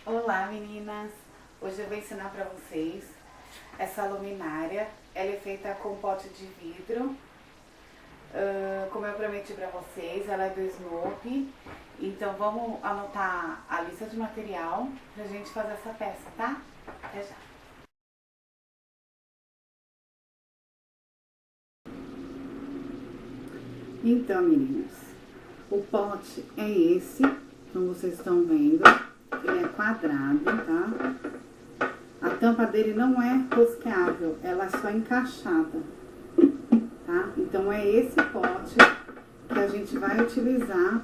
Olá meninas, hoje eu vou ensinar para vocês essa luminária. Ela é feita com pote de vidro, como eu prometi para vocês, ela é do Snoopy. Então vamos anotar a lista de material pra gente fazer essa peça, tá? Até já. Então meninas, o pote é esse, como vocês estão vendo. Ele é quadrado, tá? A tampa dele não é rosqueável, ela é só encaixada, tá? Então é esse pote que a gente vai utilizar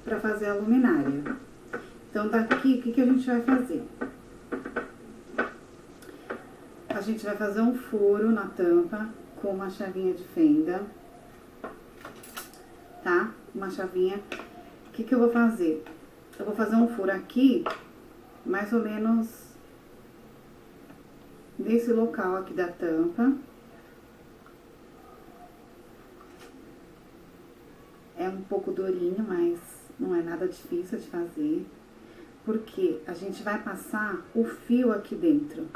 para fazer a luminária. Então daqui, o que a gente vai fazer? A gente vai fazer um furo na tampa com uma chavinha de fenda, tá? Uma chavinha. O que eu vou fazer? Eu vou fazer um furo aqui, mais ou menos nesse local aqui da tampa. É um pouco durinho, mas não é nada difícil de fazer. Porque a gente vai passar o fio aqui dentro.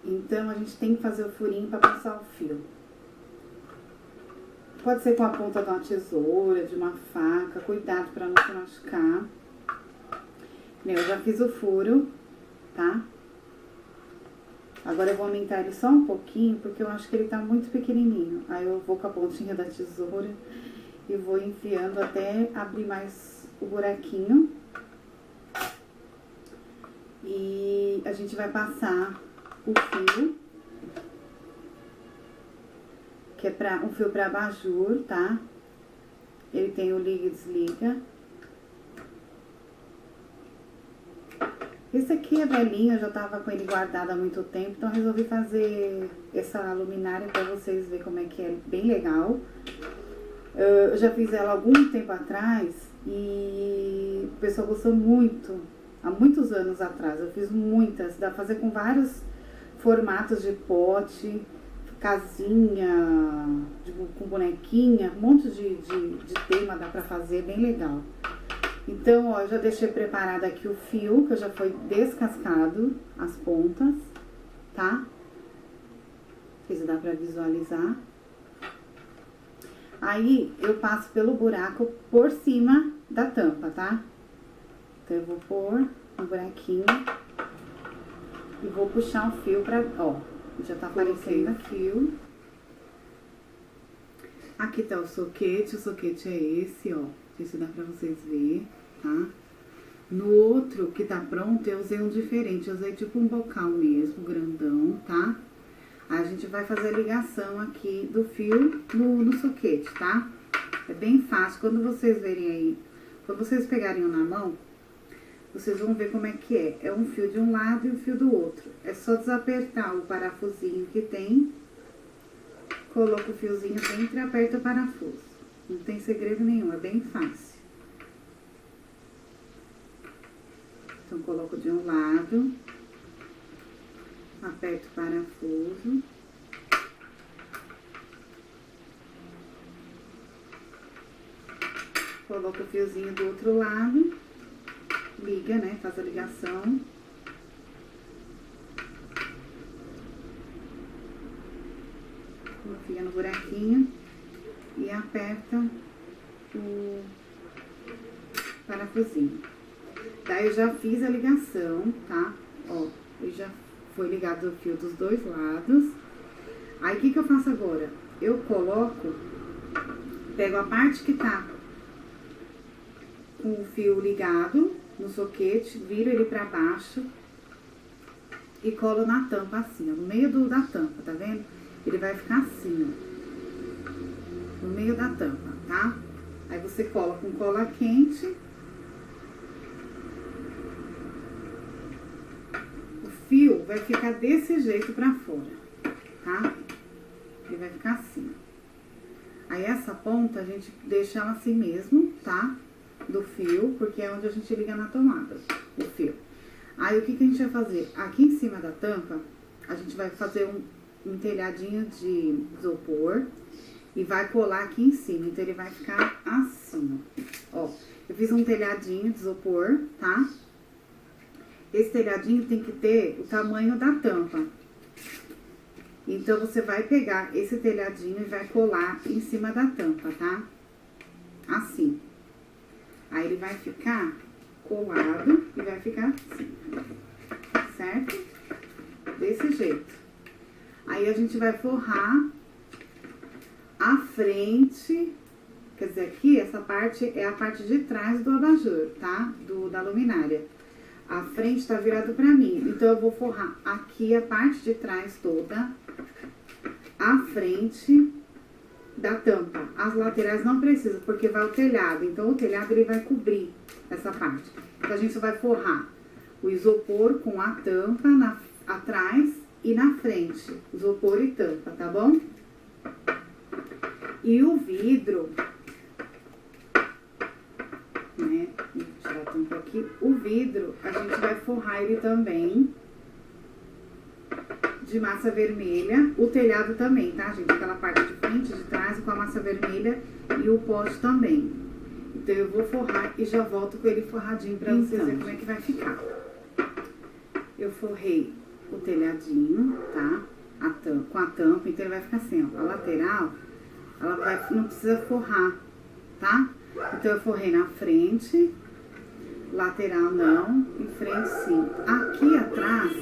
Então, a gente tem que fazer o furinho para passar o fio. Pode ser com a ponta de uma tesoura, de uma faca, cuidado para não se machucar. Eu já fiz o furo, tá? Agora eu vou aumentar ele só um pouquinho, porque eu acho que ele tá muito pequenininho. Aí eu vou com a pontinha da tesoura e vou enfiando até abrir mais o buraquinho. E a gente vai passar o fio, que é um fio para abajur, tá? Ele tem o liga e desliga. Esse aqui é velhinho, eu já tava com ele guardado há muito tempo, então resolvi fazer essa luminária pra vocês verem como é que é, bem legal. Eu já fiz ela há algum tempo atrás e o pessoal gostou muito, há muitos anos atrás. Eu fiz muitas, dá pra fazer com vários formatos de pote, casinha, com bonequinha, um monte de tema dá pra fazer, bem legal. Então, ó, eu já deixei preparado aqui o fio, que já foi descascado, as pontas, tá? Não sei se dá pra visualizar. Aí, eu passo pelo buraco por cima da tampa, tá? Então, eu vou pôr um buraquinho e vou puxar o fio pra, ó, já tá aparecendo o fio. Aqui tá o soquete é esse, ó. Não sei se dá pra vocês verem, tá? No outro que tá pronto, eu usei um diferente. Eu usei tipo um bocal mesmo, grandão, tá? Aí a gente vai fazer a ligação aqui do fio no soquete, tá? É bem fácil. Quando vocês verem aí, quando vocês pegarem um na mão, vocês vão ver como é que é. É um fio de um lado e um fio do outro. É só desapertar o parafusinho que tem, coloca o fiozinho dentro e aperta o parafuso. Não tem segredo nenhum, é bem fácil. Então, coloco de um lado, aperto o parafuso. Coloco o fiozinho do outro lado, liga, né, faz a ligação. Confia no buraquinho e aperta o parafusinho. Daí eu já fiz a ligação, tá? Ó, eu já foi ligado o fio dos dois lados. Aí o que eu faço agora? Eu coloco, pego a parte que tá com o fio ligado no soquete, viro ele pra baixo e colo na tampa assim, ó, no meio da tampa, tá vendo? Ele vai ficar assim, ó, no meio da tampa, tá? Aí você cola com cola quente. O fio vai ficar desse jeito pra fora, tá? Ele vai ficar assim. Aí essa ponta a gente deixa ela assim mesmo, tá? Do fio, porque é onde a gente liga na tomada, o fio. Aí o que a gente vai fazer? Aqui em cima da tampa, a gente vai fazer um telhadinho de isopor e vai colar aqui em cima. Então, ele vai ficar assim, ó. Eu fiz um telhadinho de isopor, tá? Esse telhadinho tem que ter o tamanho da tampa. Então, você vai pegar esse telhadinho e vai colar em cima da tampa, tá? Assim. Aí, ele vai ficar colado e vai ficar assim, certo? Desse jeito. Aí, a gente vai forrar a frente, quer dizer, aqui, essa parte é a parte de trás do abajur, tá? Da luminária. A frente tá virado pra mim, então eu vou forrar aqui a parte de trás toda, a frente da tampa. As laterais não precisam, porque vai o telhado, então o telhado ele vai cobrir essa parte. Então, a gente vai forrar o isopor com a tampa atrás e na frente, isopor e tampa, tá bom? E o vidro, né, vou tirar a tampa aqui, o vidro, a gente vai forrar ele também de massa vermelha, o telhado também, tá, gente? Aquela parte de frente, de trás, com a massa vermelha e o poste também. Então, eu vou forrar e já volto com ele forradinho pra vocês verem como é que vai ficar. Eu forrei o telhadinho, tá? Com a tampa, então ele vai ficar assim, ó. A lateral, não precisa forrar, tá? Então, eu forrei na frente, lateral não, em frente sim. Aqui atrás,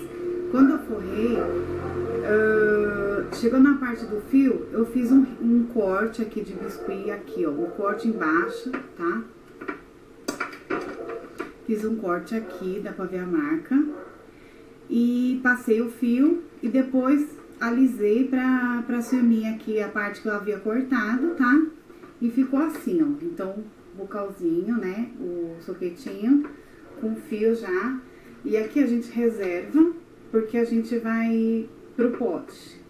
quando eu forrei, chegou na parte do fio, eu fiz um corte aqui de biscuit, aqui ó, um corte embaixo, tá? Fiz um corte aqui, dá pra ver a marca. E passei o fio e depois alisei pra se unir aqui a parte que eu havia cortado, tá? E ficou assim, ó. Então, o bocalzinho, né? O soquetinho com fio já. E aqui a gente reserva, porque a gente vai pro pote.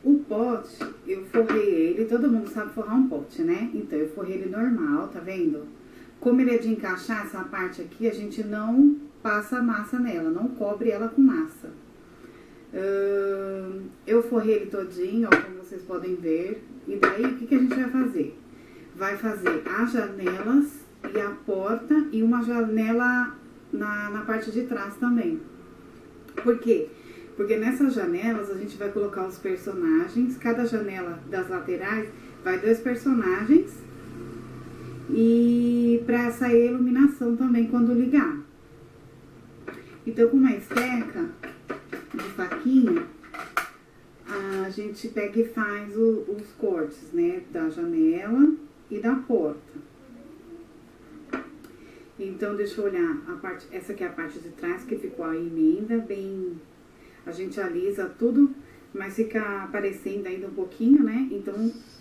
O pote, eu forrei ele, todo mundo sabe forrar um pote, né? Então, eu forrei ele normal, tá vendo? Como ele é de encaixar essa parte aqui, a gente não passa massa nela, não cobre ela com massa. Eu forrei ele todinho, ó, como vocês podem ver. E daí, o que a gente vai fazer? Vai fazer as janelas e a porta e uma janela na parte de trás também. Por quê? Porque nessas janelas a gente vai colocar os personagens. Cada janela das laterais vai 2 personagens. E pra sair a iluminação também quando ligar. Então, com uma esteca de faquinha, a gente pega e faz os cortes, né? Da janela e da porta. Então, deixa eu olhar a parte, essa aqui é a parte de trás, que ficou a emenda bem... A gente alisa tudo, mas fica aparecendo ainda um pouquinho, né? Então,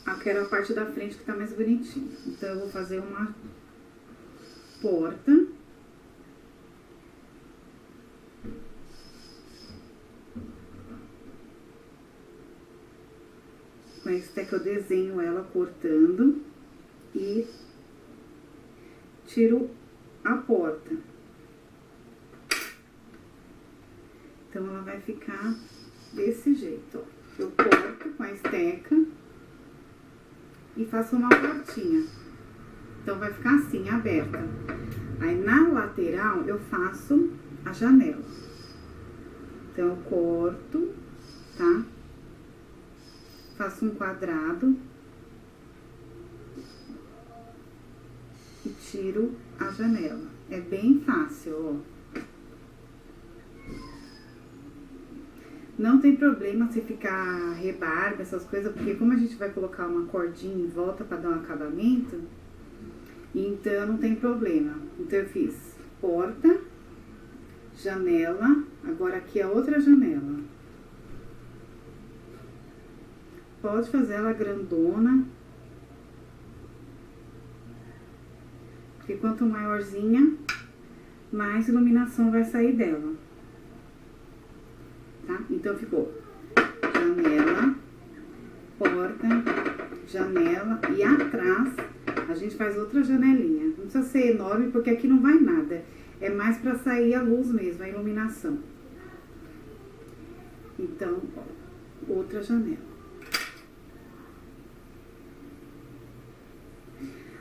eu quero a parte da frente que tá mais bonitinha. Então, eu vou fazer uma porta. Com a esteca eu desenho ela cortando e tiro a porta. Então, ela vai ficar desse jeito, ó. Eu corto com a esteca e faço uma portinha. Então, vai ficar assim, aberta. Aí, na lateral, eu faço a janela. Então, eu corto, tá? Faço um quadrado e tiro a janela. É bem fácil, ó. Não tem problema se ficar rebarba, essas coisas, porque como a gente vai colocar uma cordinha em volta para dar um acabamento, então não tem problema. Então, eu fiz porta, janela, agora aqui a outra janela. Pode fazer ela grandona, porque quanto maiorzinha, mais iluminação vai sair dela. Tá? Então, ficou janela, porta, janela e atrás a gente faz outra janelinha. Não precisa ser enorme, porque aqui não vai nada. É mais pra sair a luz mesmo, a iluminação. Então, ó, outra janela.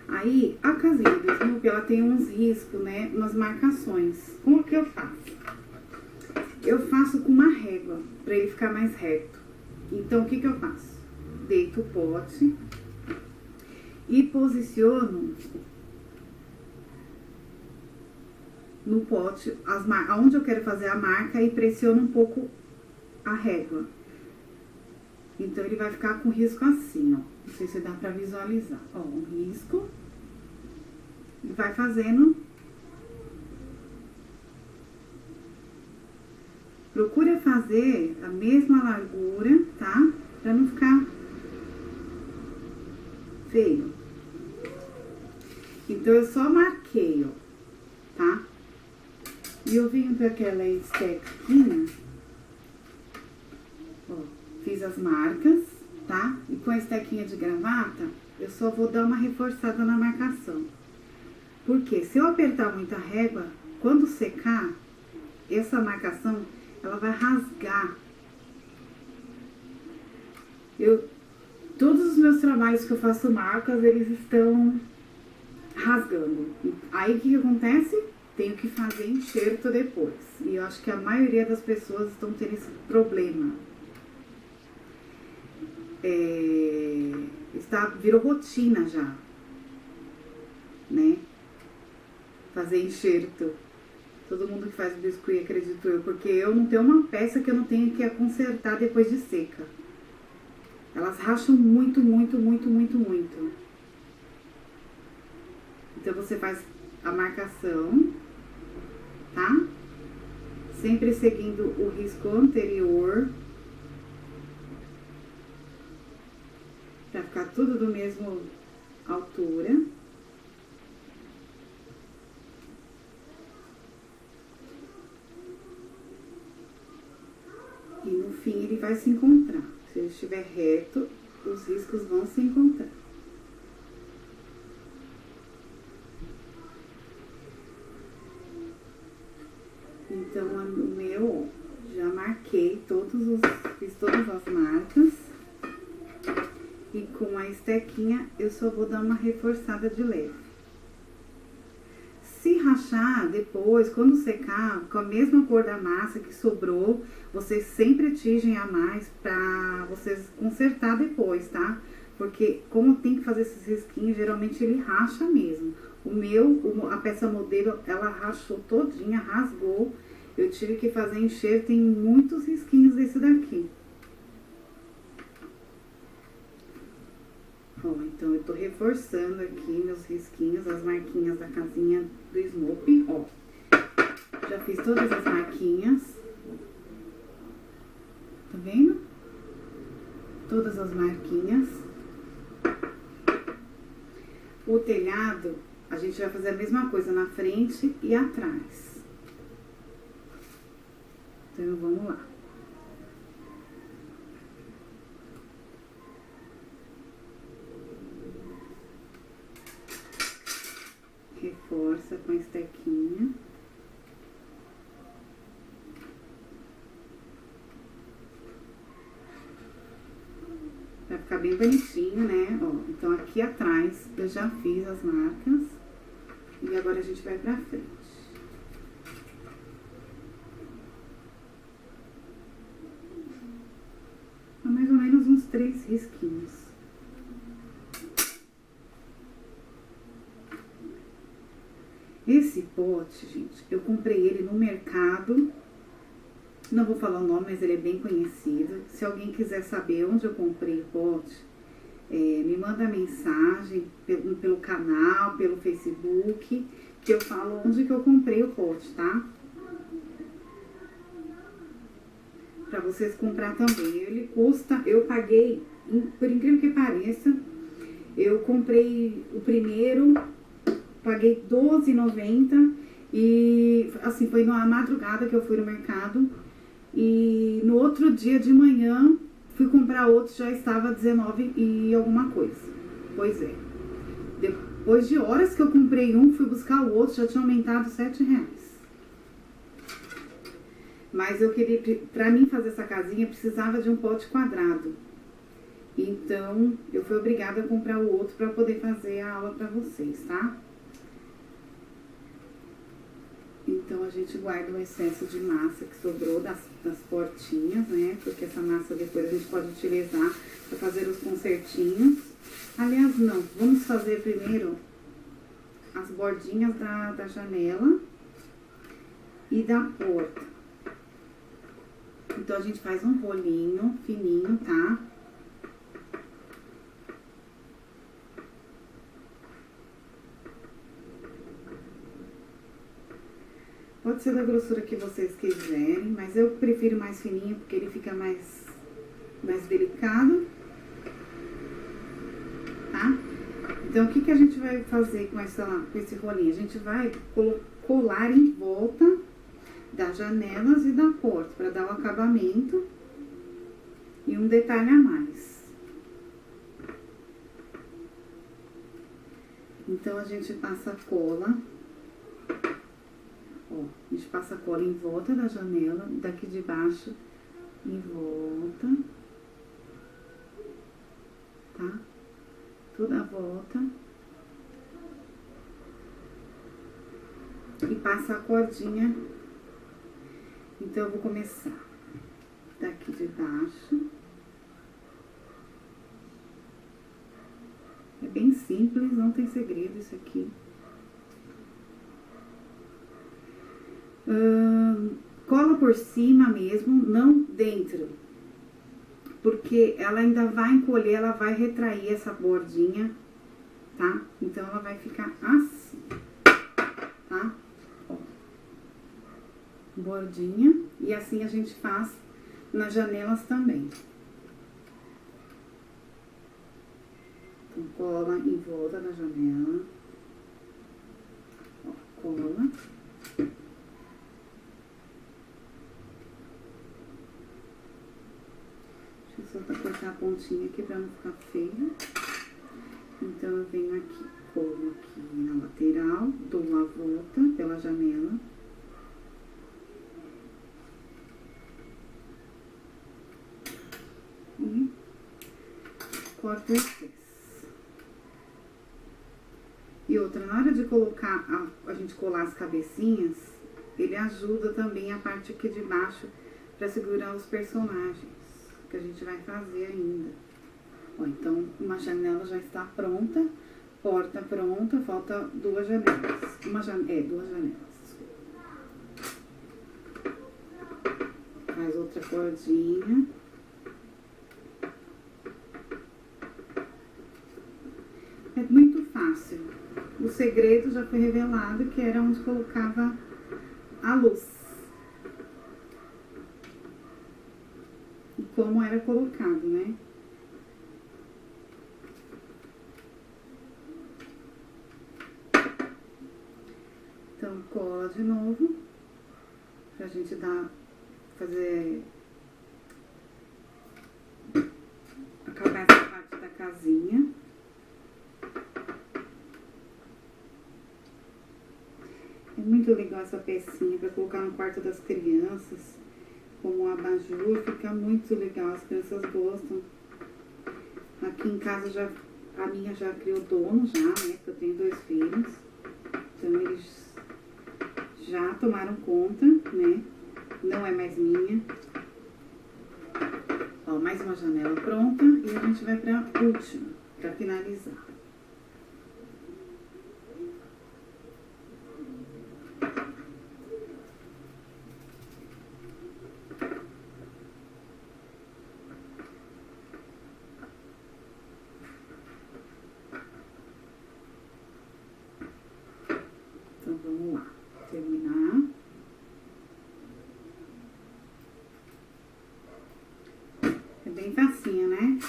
Aí, a casinha do Snoopy, ela tem uns riscos, né, umas marcações. Como que eu faço? Eu faço com uma régua, pra ele ficar mais reto. Então, o que que eu faço? Deito o pote e posiciono no pote onde eu quero fazer a marca e pressiono um pouco a régua. Então, ele vai ficar com risco assim, ó. Não sei se dá pra visualizar. Ó, um risco. E vai fazendo. Procura fazer a mesma largura, tá? Pra não ficar feio. Então, eu só marquei, ó, tá? E eu venho com aquela estequinha, ó, fiz as marcas, tá? E com a estequinha de gravata, eu só vou dar uma reforçada na marcação. Porque se eu apertar muito a régua, quando secar, essa marcação, ela vai rasgar. Todos os meus trabalhos que eu faço marcas, eles estão rasgando. Aí, o que acontece? Tenho que fazer enxerto depois. E eu acho que a maioria das pessoas estão tendo esse problema. Virou rotina já, né? Fazer enxerto. Todo mundo que faz biscuit, acredito eu, porque eu não tenho uma peça que eu não tenho que consertar depois de seca. Elas racham muito, muito, muito, muito, muito. Então, você faz a marcação, tá? Sempre seguindo o risco anterior. Pra ficar tudo do mesmo altura. E no fim ele vai se encontrar. Se ele estiver reto, os riscos vão se encontrar. Então, o meu, já marquei fiz todas as marcas. E com a estequinha, eu só vou dar uma reforçada de leve. Se rachar depois, quando secar, com a mesma cor da massa que sobrou, vocês sempre tingem a mais pra vocês consertar depois, tá? Porque como tem que fazer esses risquinhos, geralmente ele racha mesmo. A peça modelo, ela rachou todinha, rasgou. Eu tive que fazer enxerto, tem muitos risquinhos desse daqui. Ó, então eu tô reforçando aqui meus risquinhos, as marquinhas da casinha do Snoopy, ó. Já fiz todas as marquinhas. Tá vendo? Todas as marquinhas. O telhado, a gente vai fazer a mesma coisa na frente e atrás. Então, vamos lá. Reforça com a estequinha. Vai ficar bem bonitinho, né? Ó, então, aqui atrás eu já fiz as marcas. E agora a gente vai pra frente. Mais ou menos uns 3 risquinhos. Esse pote, gente, eu comprei ele no mercado. Não vou falar o nome, mas ele é bem conhecido. Se alguém quiser saber onde eu comprei o pote, me manda mensagem pelo canal, pelo Facebook, que eu falo onde que eu comprei o pote, tá? Pra vocês comprar também. Ele custa, eu paguei, por incrível que pareça, eu comprei o primeiro, paguei R$12,90 e assim, foi na madrugada que eu fui no mercado e no outro dia de manhã fui comprar outro, já estava 19 e alguma coisa. Pois é. Depois de horas que eu comprei um, fui buscar o outro, já tinha aumentado R$7. Mas eu queria, pra mim fazer essa casinha, precisava de um pote quadrado. Então, eu fui obrigada a comprar o outro pra poder fazer a aula pra vocês, tá? Então, a gente guarda o excesso de massa que sobrou das portinhas, né? Porque essa massa depois a gente pode utilizar pra fazer os concertinhos. Aliás, não. Vamos fazer primeiro as bordinhas da janela e da porta. Então, a gente faz um rolinho fininho, tá? Pode ser da grossura que vocês quiserem, mas eu prefiro mais fininho porque ele fica mais delicado, tá? Então, o que a gente vai fazer com esse rolinho? A gente vai colar em volta das janelas e da porta, para dar o acabamento e um detalhe a mais. Então, a gente passa cola. Ó, a gente passa a cola em volta da janela, daqui de baixo, em volta, tá? Toda a volta. E passa a cordinha. Então, eu vou começar daqui de baixo. É bem simples, não tem segredo isso aqui. Cola por cima mesmo, não dentro, porque ela ainda vai encolher, ela vai retrair essa bordinha, tá? Então, ela vai ficar assim, tá? Ó. Bordinha, e assim a gente faz nas janelas também. Então, cola em volta da janela, ó, cola. Só pra cortar a pontinha aqui pra não ficar feio. Então, eu venho aqui, colo aqui na lateral, dou uma volta pela janela. E corto o excesso. E outra, na hora de colocar, a gente colar as cabecinhas, ele ajuda também a parte aqui de baixo pra segurar os personagens que a gente vai fazer ainda. Ó, então, uma janela já está pronta, porta pronta, falta duas janelas. Duas janelas. Faz outra cordinha. É muito fácil. O segredo já foi revelado, que era onde colocava a luz. Como era colocado, né? Então, cola de novo, pra gente acabar essa parte da casinha. É muito legal essa pecinha pra colocar no quarto das crianças. Como um abajur, fica muito legal, as crianças gostam. Aqui em casa a minha já criou dono já, né? Porque eu tenho 2 filhos. Então eles já tomaram conta, né? Não é mais minha. Ó, mais uma janela pronta e a gente vai pra última, pra finalizar. Então, vamos lá, terminar. É bem facinho, né?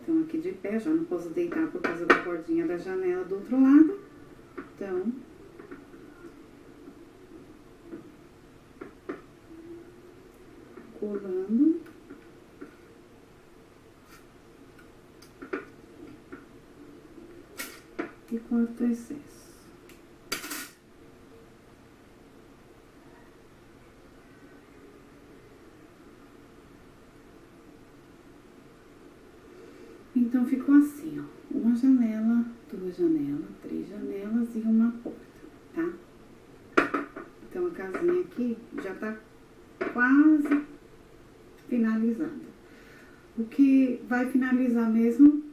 Então, aqui de pé, já não posso deitar por causa da cordinha da janela do outro lado. Então, colando. E corto o excesso. Então, ficou assim, ó. Uma janela, duas janelas, três janelas e uma porta, tá? Então, a casinha aqui já tá quase finalizada. O que vai finalizar mesmo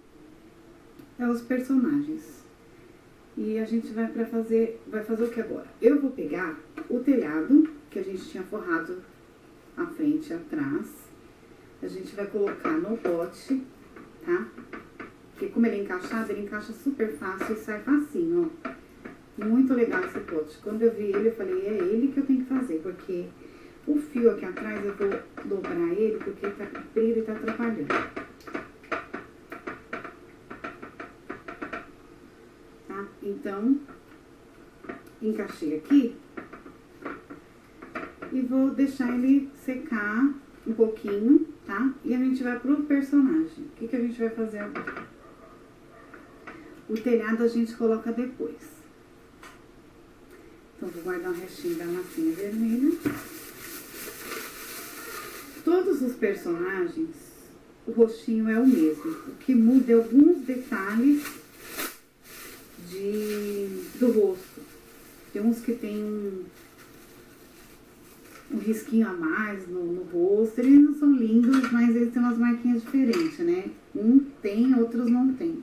é os personagens. E a gente vai fazer o que agora? Eu vou pegar o telhado, que a gente tinha forrado à frente e atrás. A gente vai colocar no pote, tá? Porque como ele é encaixado, ele encaixa super fácil e sai facinho, ó. Muito legal esse pote. Quando eu vi ele, eu falei, é ele que eu tenho que fazer, porque o fio aqui atrás eu vou dobrar ele, porque ele tá comprido e tá atrapalhando. Tá? Então, encaixei aqui e vou deixar ele secar um pouquinho, tá? E a gente vai pro personagem. O que a gente vai fazer agora? O telhado a gente coloca depois. Então, vou guardar um restinho da massinha vermelha. Todos os personagens, o rostinho é o mesmo. O que muda é alguns detalhes do rosto. Tem uns que tem um risquinho a mais no rosto. Eles não são lindos, mas eles têm umas marquinhas diferentes, né? Um tem, outros não tem.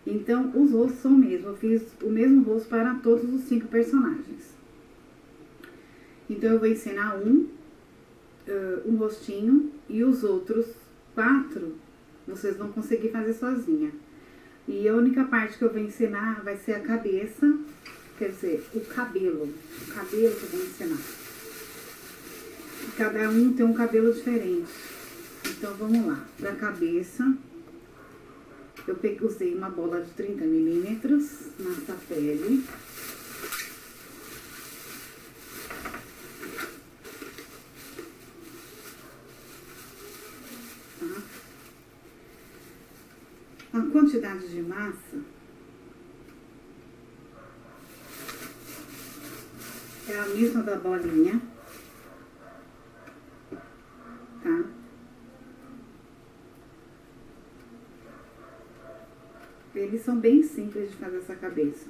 Então, os rostos são o mesmo. Eu fiz o mesmo rosto para todos os 5 personagens. Então, eu vou ensinar um rostinho e os outros 4 vocês vão conseguir fazer sozinha. E a única parte que eu vou ensinar vai ser a cabeça, quer dizer, o cabelo. O cabelo que eu vou ensinar. Cada um tem um cabelo diferente. Então, vamos lá. Para a cabeça, eu usei uma bola de 30 milímetros nessa pele. Tá? A quantidade de massa é a mesma da bolinha. Tá? Eles são bem simples de fazer essa cabeça.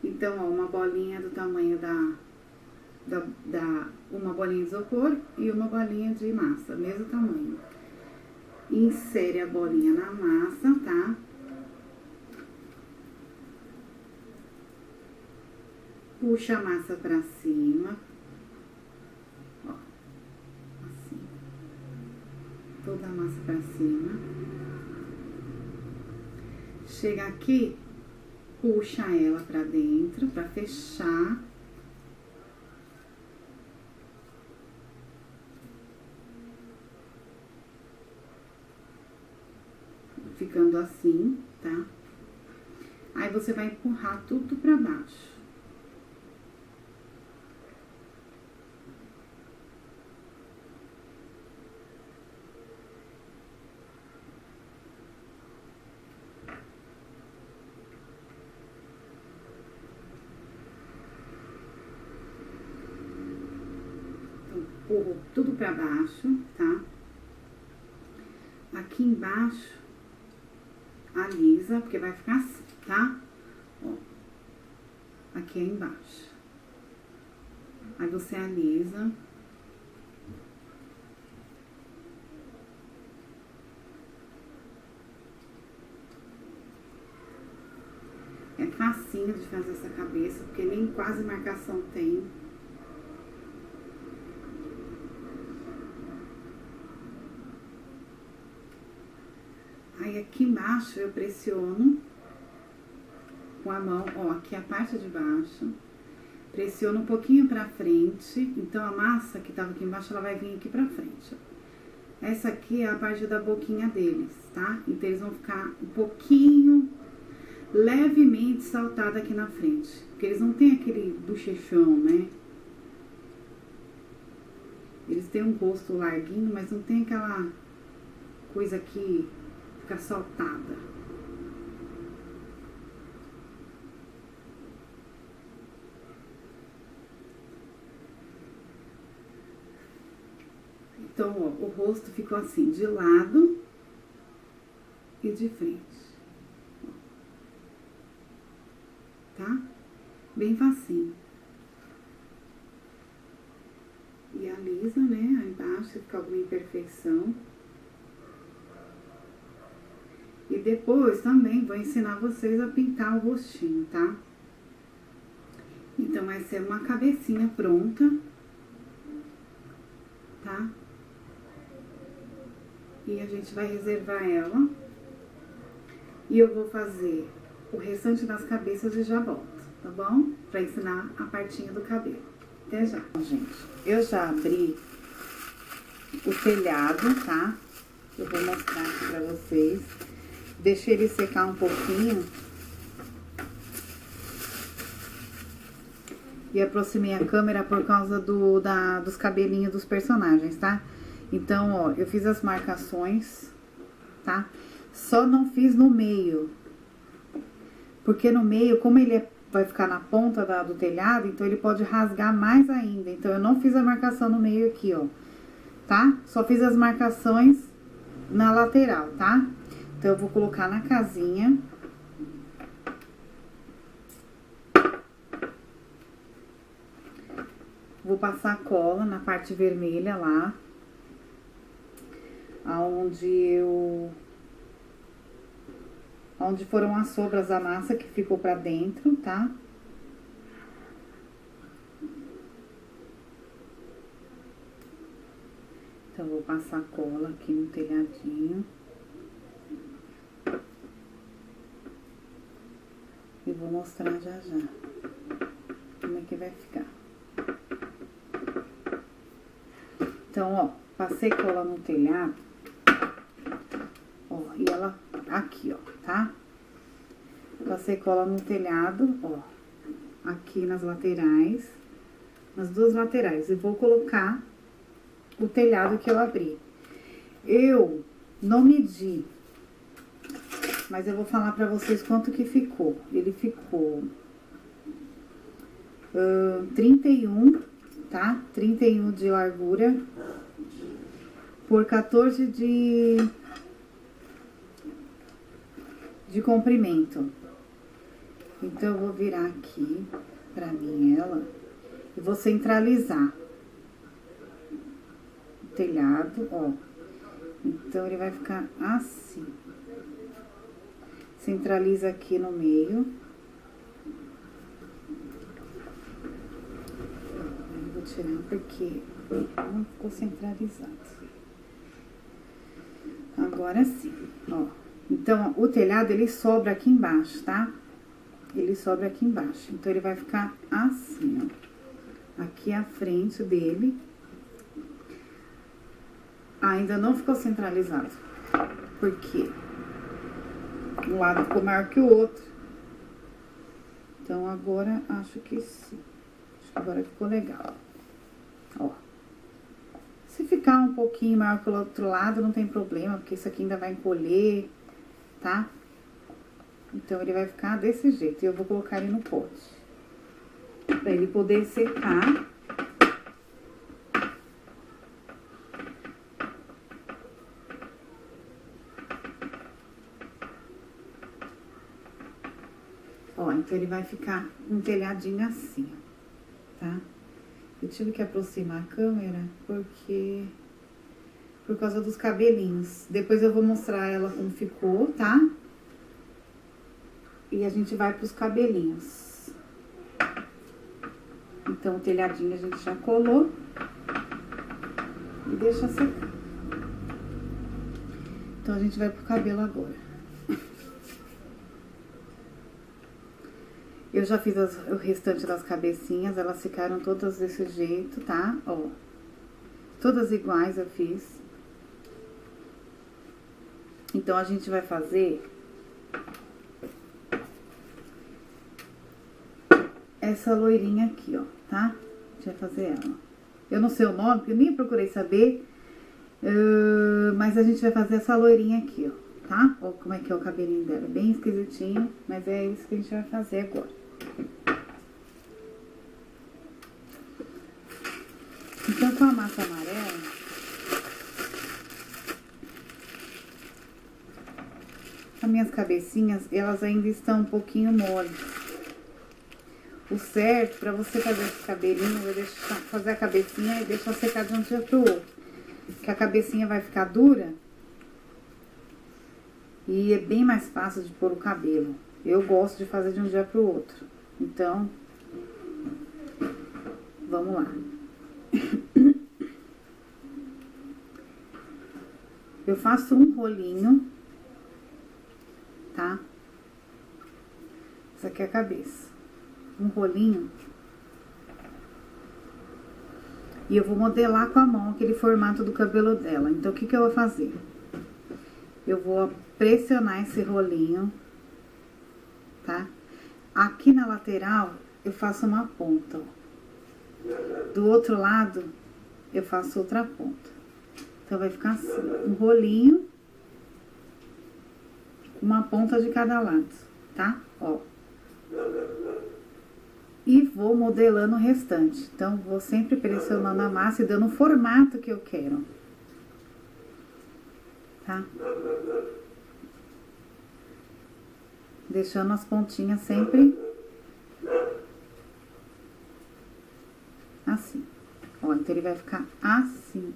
Então, ó, uma bolinha do tamanho uma bolinha de isopor e uma bolinha de massa, mesmo tamanho. Insere a bolinha na massa, tá? Puxa a massa pra cima. Ó, assim. Toda a massa pra cima. Chega aqui, puxa ela pra dentro, pra fechar. Ficando assim, tá? Aí você vai empurrar tudo pra baixo. Empurro tudo pra baixo, tá? Aqui embaixo, alisa, porque vai ficar assim, tá? Ó, aqui é embaixo. Aí você alisa. É facinho de fazer essa cabeça, porque nem quase marcação tem. Aí aqui embaixo eu pressiono com a mão, ó, aqui é a parte de baixo. Pressiono um pouquinho pra frente, então a massa que tava aqui embaixo, ela vai vir aqui pra frente, ó. Essa aqui é a parte da boquinha deles, tá? Então eles vão ficar um pouquinho, levemente saltado aqui na frente. Porque eles não têm aquele bochechão, né? Eles têm um rosto larguinho, mas não tem aquela coisa que fica saltada. Então, ó, o rosto ficou assim, de lado. e de frente. Tá? Bem facinho. E alisa, né? Aí embaixo, se ficar alguma imperfeição. E depois também vou ensinar vocês a pintar o rostinho, tá? Então, essa é uma cabecinha pronta, tá? E a gente vai reservar ela. E eu vou fazer o restante das cabeças e já volto, tá bom? Pra ensinar a partinha do cabelo. Até já. Gente, eu já abri o telhado, tá? Eu vou mostrar aqui pra vocês. Deixei ele secar um pouquinho. E aproximei a câmera por causa dos cabelinhos dos personagens, tá? Então, ó, eu fiz as marcações, tá? Só não fiz no meio. Porque no meio, como ele vai ficar na ponta do telhado, então ele pode rasgar mais ainda. Então, eu não fiz a marcação no meio aqui, ó. Tá? Só fiz as marcações na lateral, tá? Então, eu vou colocar na casinha. Vou passar cola na parte vermelha lá. Onde foram as sobras da massa que ficou pra dentro, tá? Então, vou passar cola aqui no telhadinho. E vou mostrar já já como é que vai ficar. Então, ó, passei cola no telhado. Ó, e ela aqui, ó, tá? Passei cola no telhado, ó, aqui nas laterais, nas duas laterais. E vou colocar o telhado que eu abri. Eu não medi, mas eu vou falar pra vocês quanto que ficou. Ele ficou 31, tá? 31 de largura por 14 de comprimento. Então, eu vou virar aqui pra mim ela e vou centralizar o telhado, ó. Então, ele vai ficar assim. Centraliza aqui no meio. Eu vou tirar porque não ficou centralizado. Agora sim, ó. Então, o telhado, ele sobra aqui embaixo, tá? Ele sobra aqui embaixo. Então, ele vai ficar assim, ó. Aqui a frente dele. Ainda não ficou centralizado. Por quê? Um lado ficou maior que o outro. Então, agora, acho que sim. Acho que agora ficou legal. Ó. Se ficar um pouquinho maior que o outro lado, não tem problema, porque isso aqui ainda vai encolher, tá? Então, ele vai ficar desse jeito. E eu vou colocar ele no pote. Pra ele poder secar. Ó, então ele vai ficar um telhadinho assim, ó, tá? Eu tive que aproximar a câmera porque... por causa dos cabelinhos. Depois eu vou mostrar ela como ficou, tá? E a gente vai pros cabelinhos. Então, o telhadinho a gente já colou. E deixa secar. Então, a gente vai pro cabelo agora. Eu já fiz o restante das cabecinhas, elas ficaram todas desse jeito, tá? Ó, todas iguais eu fiz. Então, a gente vai fazer essa loirinha aqui, ó, tá? A gente vai fazer ela. Eu não sei o nome, porque eu nem procurei saber, mas a gente vai fazer essa loirinha aqui, ó, tá? Ó como é que é o cabelinho dela, bem esquisitinho, mas é isso que a gente vai fazer agora. Então, com a massa amarela, minhas cabecinhas, elas ainda estão um pouquinho moles. O certo pra você fazer esse cabelinho, eu deixar fazer a cabecinha e deixar secar de um dia pro outro. Que a cabecinha vai ficar dura e é bem mais fácil de pôr o cabelo. Eu gosto de fazer de um dia pro outro. Então, vamos lá. Eu faço um rolinho, tá? Essa aqui é a cabeça. Um rolinho. E eu vou modelar com a mão aquele formato do cabelo dela. Então, o que que eu vou fazer? Eu vou pressionar esse rolinho, tá? Aqui na lateral, eu faço uma ponta, ó. Do outro lado, eu faço outra ponta. Então, vai ficar assim, um rolinho, uma ponta de cada lado, tá? Ó. E vou modelando o restante. Então, vou sempre pressionando a massa e dando o formato que eu quero. Tá? Deixando as pontinhas sempre assim. Ó, então ele vai ficar assim.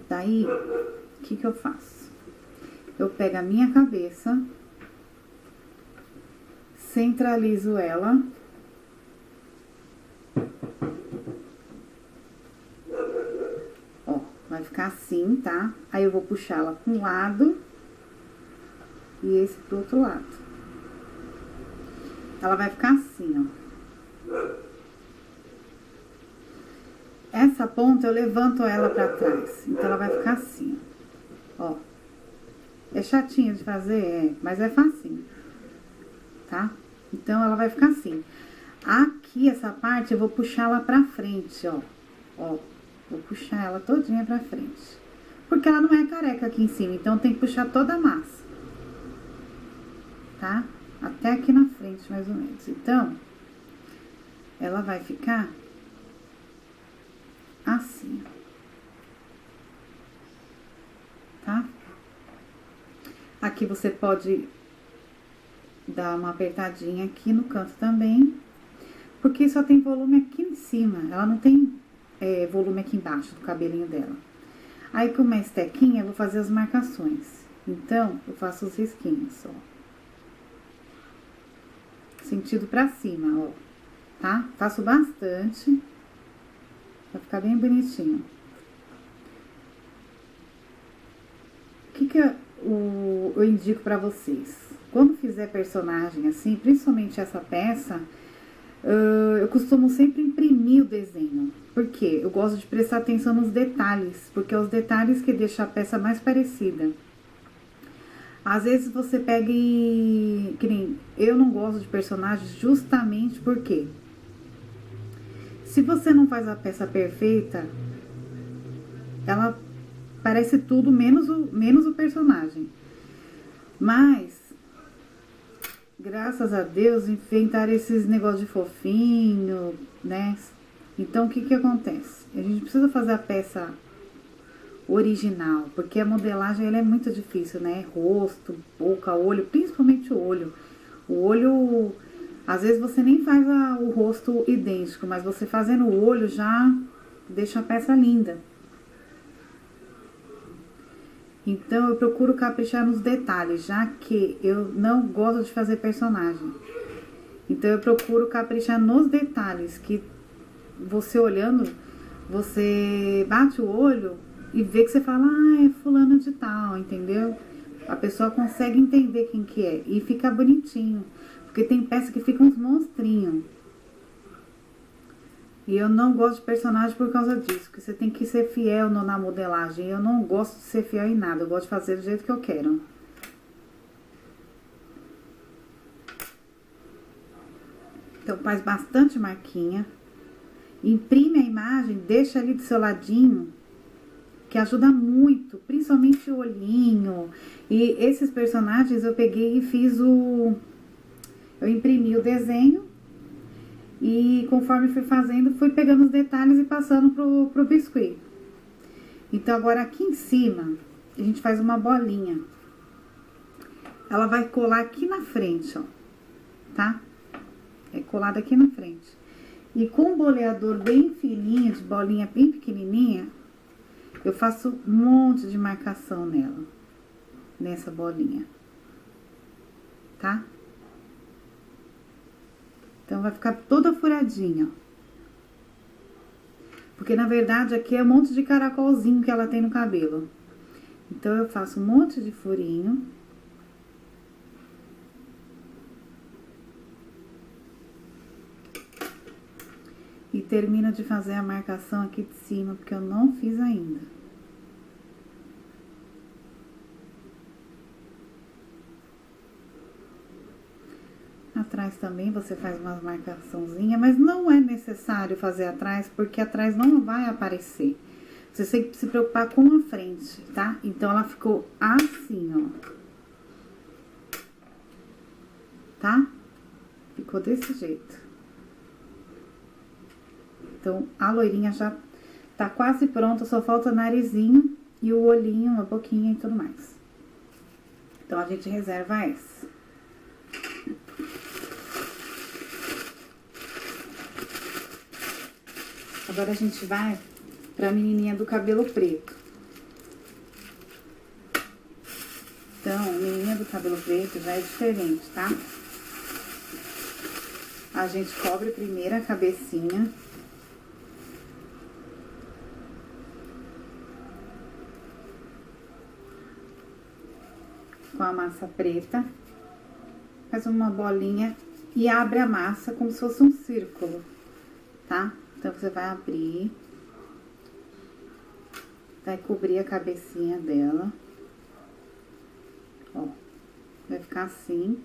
Daí, o que que eu faço? Eu pego a minha cabeça, centralizo ela. Ó, vai ficar assim, tá? Aí eu vou puxar ela para um lado e esse pro outro lado. Ela vai ficar assim, ó. Essa ponta eu levanto ela pra trás. Então ela vai ficar assim, ó. É chatinho de fazer, é, mas é facinho. Tá? Então, ela vai ficar assim. Aqui, essa parte, eu vou puxar ela pra frente, ó. Ó, vou puxar ela todinha pra frente. Porque ela não é careca aqui em cima, então tem que puxar toda a massa. Tá? Até aqui na frente, mais ou menos. Então, ela vai ficar assim, tá? Aqui você pode dar uma apertadinha aqui no canto também, porque só tem volume aqui em cima, ela não tem volume aqui embaixo do cabelinho dela. Aí com uma estequinha eu vou fazer as marcações, então eu faço os risquinhos, ó. Sentido pra cima, ó, tá? Faço bastante, pra ficar bem bonitinho. O que que eu indico pra vocês? Quando fizer personagem assim, principalmente essa peça, eu costumo sempre imprimir o desenho. Por quê? Eu gosto de prestar atenção nos detalhes, porque é os detalhes que deixam a peça mais parecida. Às vezes você pega e... Que nem eu não gosto de personagens justamente porque... Se você não faz a peça perfeita, ela parece tudo menos o personagem. Mas... Graças a Deus, inventaram esses negócios de fofinho, né? Então, o que que acontece? A gente precisa fazer a peça original, porque a modelagem, ela é muito difícil, né? Rosto, boca, olho, principalmente o olho. O olho, às vezes você nem faz o rosto idêntico, mas você fazendo o olho já deixa a peça linda. Então, eu procuro caprichar nos detalhes, já que eu não gosto de fazer personagem. Então, eu procuro caprichar nos detalhes, que você olhando, você bate o olho e vê que você fala, ah, é fulano de tal, entendeu? A pessoa consegue entender quem que é e fica bonitinho, porque tem peça que fica uns monstrinhos. E eu não gosto de personagem por causa disso, porque você tem que ser fiel na modelagem. Eu não gosto de ser fiel em nada, eu gosto de fazer do jeito que eu quero. Então, faz bastante marquinha. Imprime a imagem, deixa ali do seu ladinho, que ajuda muito, principalmente o olhinho. E esses personagens eu peguei e fiz eu imprimi o desenho. E conforme fui fazendo, fui pegando os detalhes e passando pro biscuit. Então, agora aqui em cima, a gente faz uma bolinha. ela vai colar aqui na frente, ó, tá? É colada aqui na frente. E com um boleador bem fininho, de bolinha bem pequenininha, eu faço um monte de marcação nela, nessa bolinha, tá? Então, vai ficar toda furadinha, ó. Porque, na verdade, aqui é um monte de caracolzinho que ela tem no cabelo. Então, eu faço um monte de furinho. E termino de fazer a marcação aqui de cima, porque eu não fiz ainda. Atrás também você faz uma marcaçãozinha, mas não é necessário fazer atrás, porque atrás não vai aparecer. Você tem que se preocupar com a frente, tá? Então, ela ficou assim, ó. Tá? Ficou desse jeito. Então, a loirinha já tá quase pronta, só falta o narizinho e o olhinho, a boquinha e tudo mais. Então, a gente reserva essa. Agora, a gente vai pra menininha do cabelo preto. Então, menininha do cabelo preto já é diferente, tá? A gente cobre primeiro a cabecinha. Com a massa preta. Faz uma bolinha e abre a massa como se fosse um círculo, tá? Então, você vai abrir. Vai cobrir a cabecinha dela. Ó. Vai ficar assim.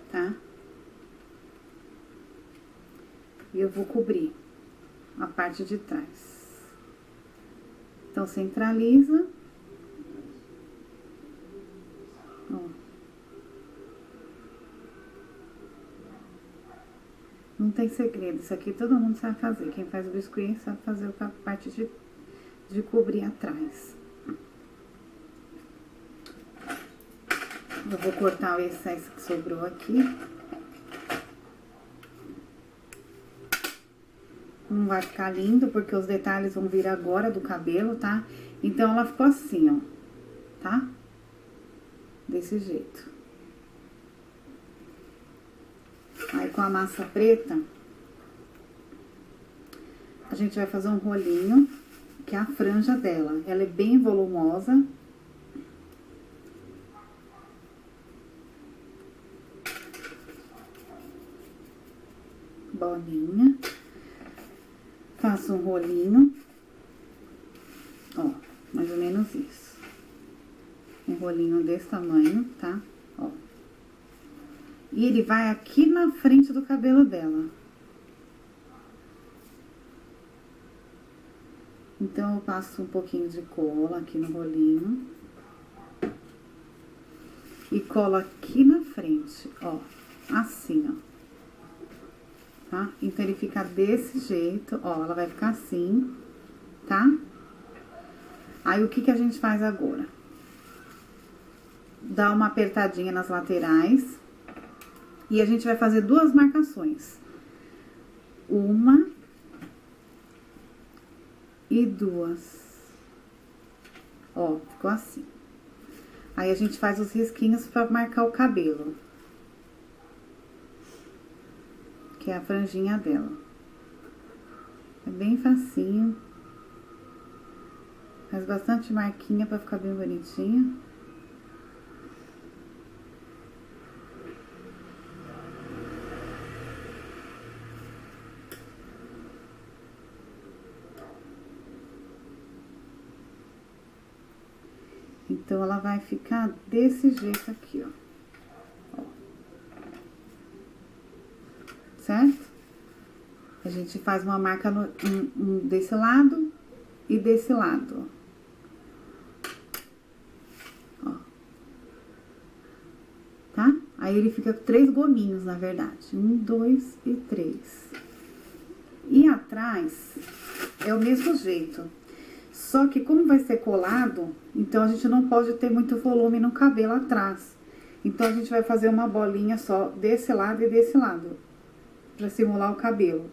Tá? E eu vou cobrir a parte de trás. Então, centraliza. Ó. Não tem segredo, isso aqui todo mundo sabe fazer. Quem faz o biscuit sabe fazer a parte de cobrir atrás. Eu vou cortar o excesso que sobrou aqui. Não vai ficar lindo, porque os detalhes vão vir agora do cabelo, tá? Então, ela ficou assim, ó, tá? Desse jeito. Aí, com a massa preta, a gente vai fazer um rolinho, que é a franja dela. Ela é bem volumosa. Bolinha. Faço um rolinho. Ó, mais ou menos isso. Um rolinho desse tamanho, tá? Ó. E ele vai aqui na frente do cabelo dela. Então, eu passo um pouquinho de cola aqui no rolinho. E colo aqui na frente, ó. Assim, ó. Tá? Então, ele fica desse jeito, ó. Ela vai ficar assim, tá? Aí, o que que a gente faz agora? Dá uma apertadinha nas laterais. E a gente vai fazer duas marcações. Uma e duas. Ó, ficou assim. Aí, a gente faz os risquinhos pra marcar o cabelo. Que é a franjinha dela. É bem facinho. Faz bastante marquinha pra ficar bem bonitinha. Então, ela vai ficar desse jeito aqui, ó. Certo? A gente faz uma marca desse lado e desse lado, ó. Tá? Aí, ele fica com 3 gominhos, na verdade. 1, 2 e 3. E atrás é o mesmo jeito. Só que como vai ser colado, então a gente não pode ter muito volume no cabelo atrás. Então a gente vai fazer uma bolinha só desse lado e desse lado, pra simular o cabelo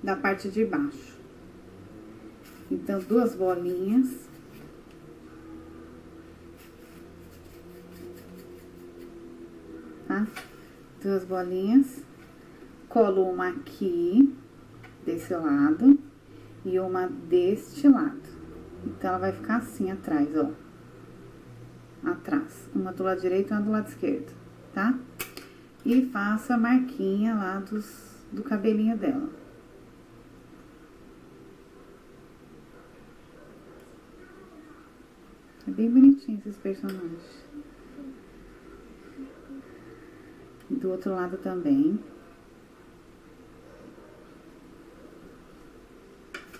da parte de baixo. Então, 2 bolinhas. Tá? 2 bolinhas. Colo uma aqui, desse lado, e uma deste lado. Então, ela vai ficar assim atrás, ó. Atrás. Uma do lado direito e uma do lado esquerdo, tá? E faço a marquinha lá do cabelinho dela. É bem bonitinho esses personagens. E do outro lado também.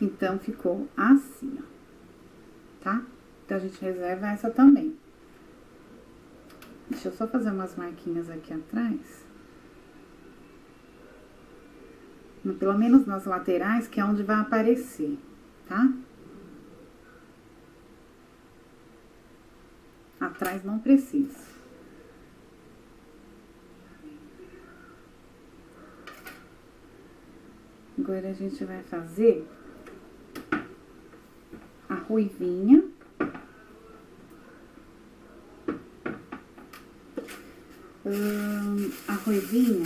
Então, ficou assim, ó. Tá? Então, a gente reserva essa também. Deixa eu só fazer umas marquinhas aqui atrás. Pelo menos nas laterais, que é onde vai aparecer, tá? Atrás não precisa. Agora, a gente vai fazer a ruivinha. A ruivinha,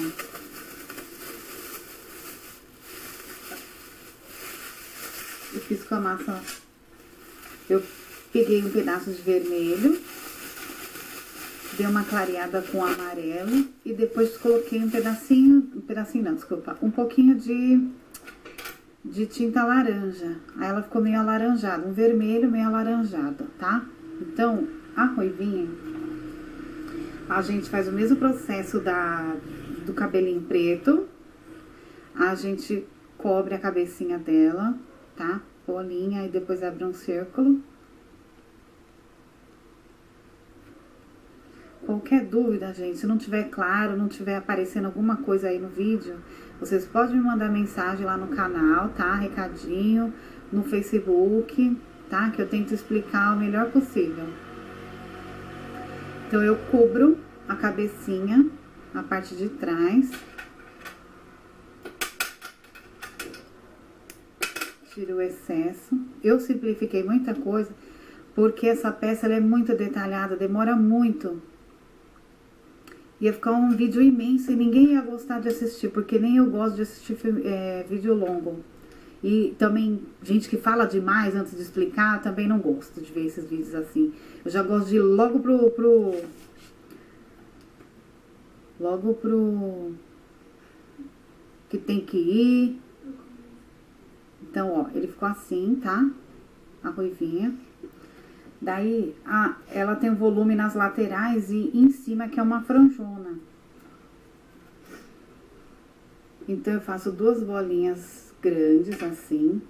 eu fiz com a massa, eu peguei um pedaço de vermelho, dei uma clareada com amarelo e depois coloquei um pedacinho não, desculpa, um pouquinho de tinta laranja. Aí ela ficou meio alaranjada, um vermelho meio alaranjado, tá? Então, a ruivinha, a gente faz o mesmo processo do cabelinho preto. A gente cobre a cabecinha dela, tá? Bolinha e depois abre um círculo. Qualquer dúvida, gente, se não tiver claro, não tiver aparecendo alguma coisa aí no vídeo, vocês podem me mandar mensagem lá no canal, tá? Recadinho, no Facebook, tá? Que eu tento explicar o melhor possível. Então, eu cubro a cabecinha, a parte de trás. Tiro o excesso. Eu simplifiquei muita coisa, porque essa peça ela é muito detalhada, demora muito. Ia ficar um vídeo imenso e ninguém ia gostar de assistir, porque nem eu gosto de assistir vídeo longo. E também, gente que fala demais antes de explicar, também não gosto de ver esses vídeos assim. Eu já gosto de ir logo pro que tem que ir. Então, ó, ele ficou assim, tá? A ruivinha. Daí, ela tem um volume nas laterais e em cima que é uma franjona. Então, eu faço 2 bolinhas grandes, assim.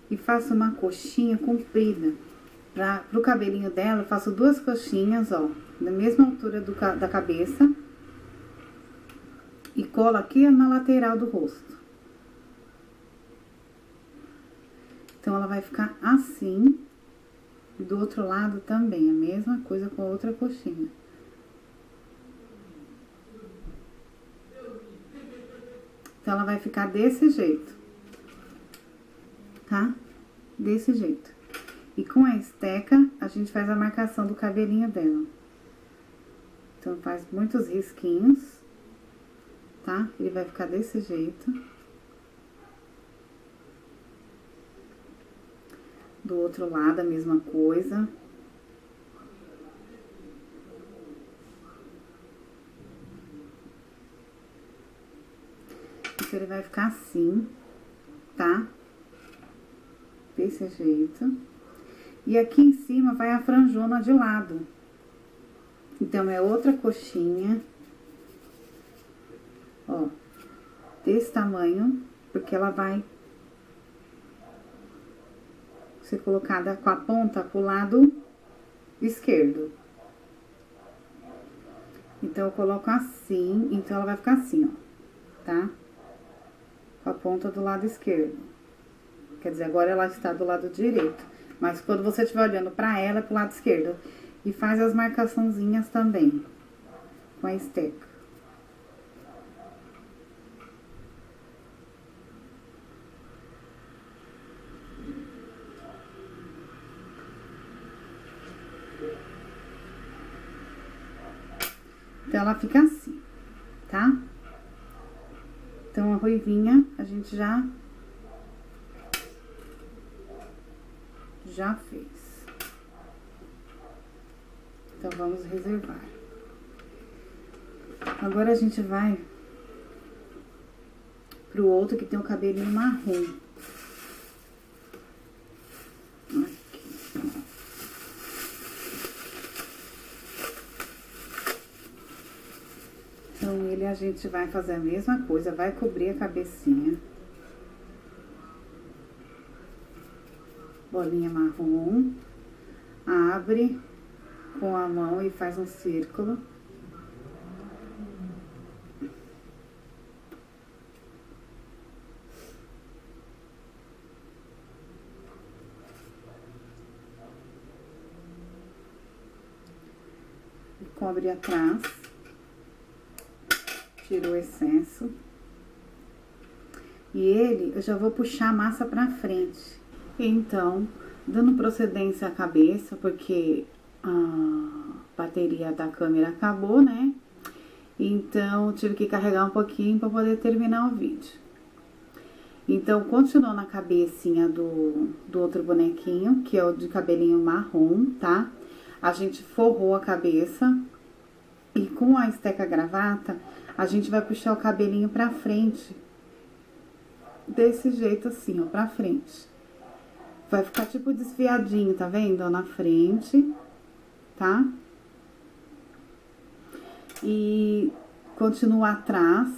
E faço uma coxinha comprida. Pro cabelinho dela, eu faço 2 coxinhas, ó, da mesma altura da cabeça. E colo aqui na lateral do rosto. Então, ela vai ficar assim. E do outro lado também, a mesma coisa com a outra coxinha. Então, ela vai ficar desse jeito. Tá? Desse jeito. E com a esteca, a gente faz a marcação do cabelinho dela. Então, faz muitos risquinhos, tá? Ele vai ficar desse jeito. Do outro lado, a mesma coisa. Então, ele vai ficar assim, tá? Desse jeito. E aqui em cima vai a franjona de lado. Então, é outra coxinha. Ó, desse tamanho, porque ela vai ser colocada com a ponta pro lado esquerdo. Então, eu coloco assim, então ela vai ficar assim, ó, tá? Com a ponta do lado esquerdo. Quer dizer, agora ela está do lado direito. Mas quando você estiver olhando pra ela, é pro lado esquerdo. E faz as marcaçãozinhas também, com a esteca. Então, ela fica assim, tá? Então, a ruivinha, a gente já fez. Então, vamos reservar. Agora, a gente vai pro outro que tem o cabelinho marrom. Aqui. Então, ele a gente vai fazer a mesma coisa, vai cobrir a cabecinha. Bolinha marrom. Abre com a mão e faz um círculo. E cobre atrás. Tira o excesso. E ele, eu já vou puxar a massa pra frente. Então, dando procedência à cabeça, porque a bateria da câmera acabou, né? Então, tive que carregar um pouquinho para poder terminar o vídeo. Então, continuou na cabecinha do outro bonequinho, que é o de cabelinho marrom, tá? A gente forrou a cabeça e com a esteca gravata, a gente vai puxar o cabelinho pra frente. Desse jeito assim, ó, pra frente. Vai ficar tipo desfiadinho, tá vendo? Ó, na frente, tá? E continua atrás,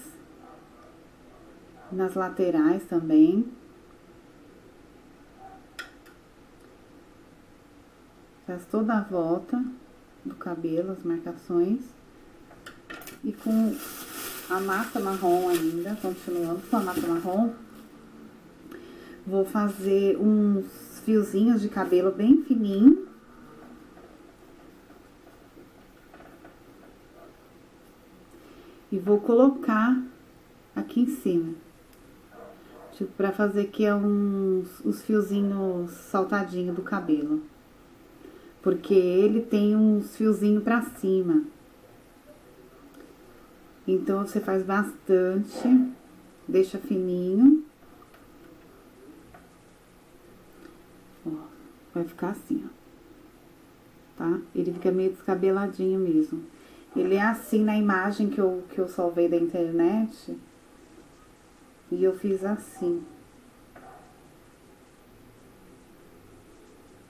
nas laterais também. Faz toda a volta do cabelo, as marcações. E com a massa marrom ainda, continuando com a massa marrom, vou fazer uns fiozinhos de cabelo bem fininho. E vou colocar aqui em cima. Tipo, pra fazer aqui uns fiozinhos saltadinhos do cabelo. Porque ele tem uns fiozinhos pra cima. Então, você faz bastante, deixa fininho. Ó, vai ficar assim, ó. Tá? Ele fica meio descabeladinho mesmo. Ele é assim na imagem que eu salvei da internet. E eu fiz assim.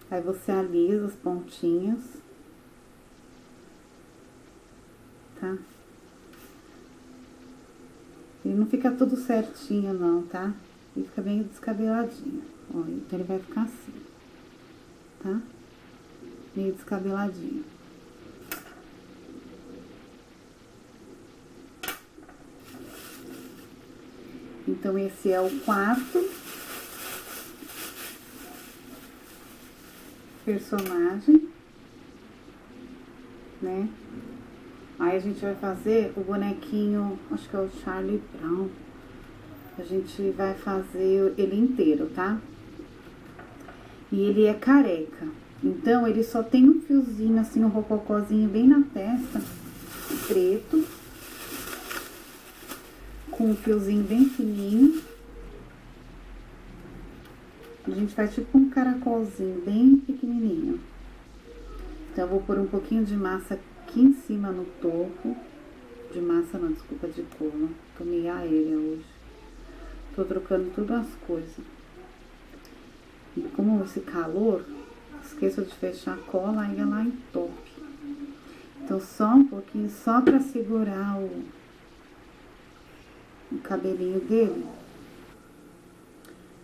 Aí você alisa os pontinhos. Tá? Ele não fica tudo certinho não, tá? Ele fica bem descabeladinho. Ó, então ele vai ficar assim. Tá? Meio descabeladinho. Então, esse é o quarto personagem, né? Aí, a gente vai fazer o bonequinho, acho que é o Charlie Brown. A gente vai fazer ele inteiro, tá? E ele é careca. Então, ele só tem um fiozinho, assim, um rococózinho bem na testa, preto. Com um fiozinho bem fininho. A gente faz tipo um caracolzinho bem pequenininho. Então, eu vou pôr um pouquinho de massa aqui em cima no topo. De massa não, desculpa, de cola. Tô meio aérea hoje. Tô trocando tudo as coisas. E como esse calor, esqueço de fechar a cola, aí ela entope. Então, só um pouquinho, só pra segurar o cabelinho dele.